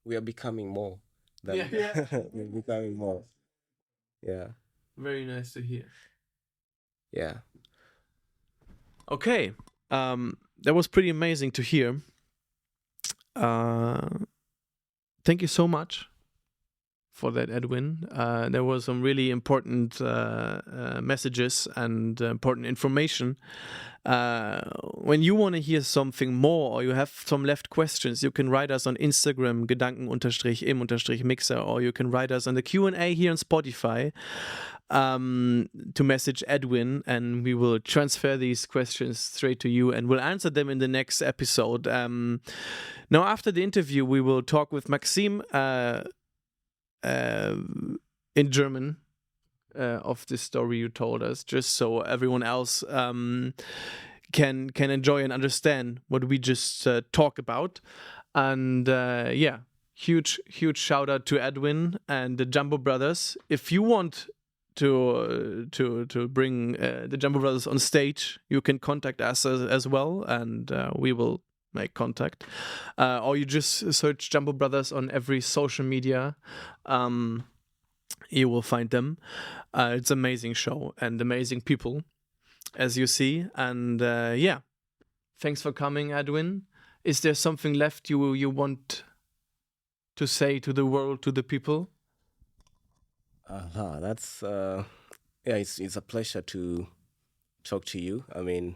we are becoming more than we're becoming more. Yeah. Very nice to hear. Yeah. Okay. That was pretty amazing to hear. Thank you so much for that, Edwin. There were some really important messages and important information. When you want to hear something more, or you have some left questions, you can write us on Instagram, Gedanken_im_Mixer, or you can write us on the Q&A here on Spotify to message Edwin, and we will transfer these questions straight to you, and we'll answer them in the next episode. Now, after the interview, we will talk with Maxim in German of this story you told us, just so everyone else can enjoy and understand what we just talk about. And yeah, huge shout out to Edwin and the Jumbo Brothers. If you want to bring the Jumbo Brothers on stage, you can contact us as well, and we will make contact. Or you just search Jumbo Brothers on every social media. You will find them. It's an amazing show and amazing people, as you see. And yeah, thanks for coming, Edwin. Is there something left you want to say to the world, to the people? That's it's a pleasure to talk to you. I mean,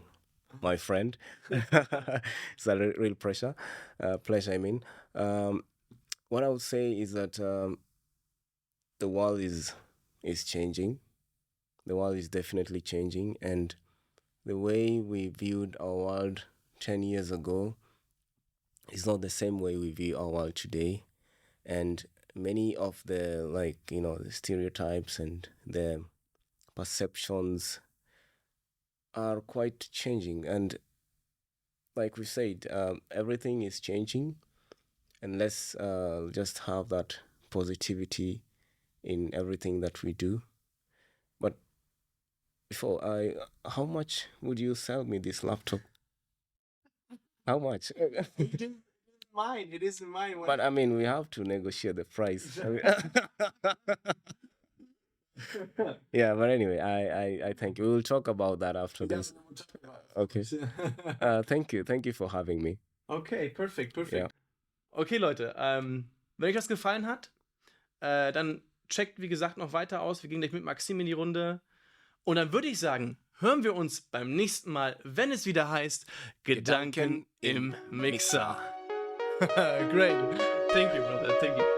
my friend. It's a real pleasure. I mean, what I would say is that the world is changing. The world is definitely changing, and the way we viewed our world 10 years ago is not the same way we view our world today. And many of the the stereotypes and the perceptions are quite changing. And like we said, everything is changing, and let's just have that positivity in everything that we do. But before how much would you sell me this laptop? How much? It isn't mine. But I mean, we have to negotiate the price. I mean, yeah, but anyway, I thank you. We will talk about that after this. Okay. Thank you for having me. Okay, perfekt. Ja. Okay, Leute, wenn euch das gefallen hat, dann checkt, wie gesagt, noch weiter aus. Wir gehen gleich mit Maxim in die Runde. Und dann würde ich sagen, hören wir uns beim nächsten Mal, wenn es wieder heißt Gedanken im Mixer. Great. Thank you, brother. Thank you.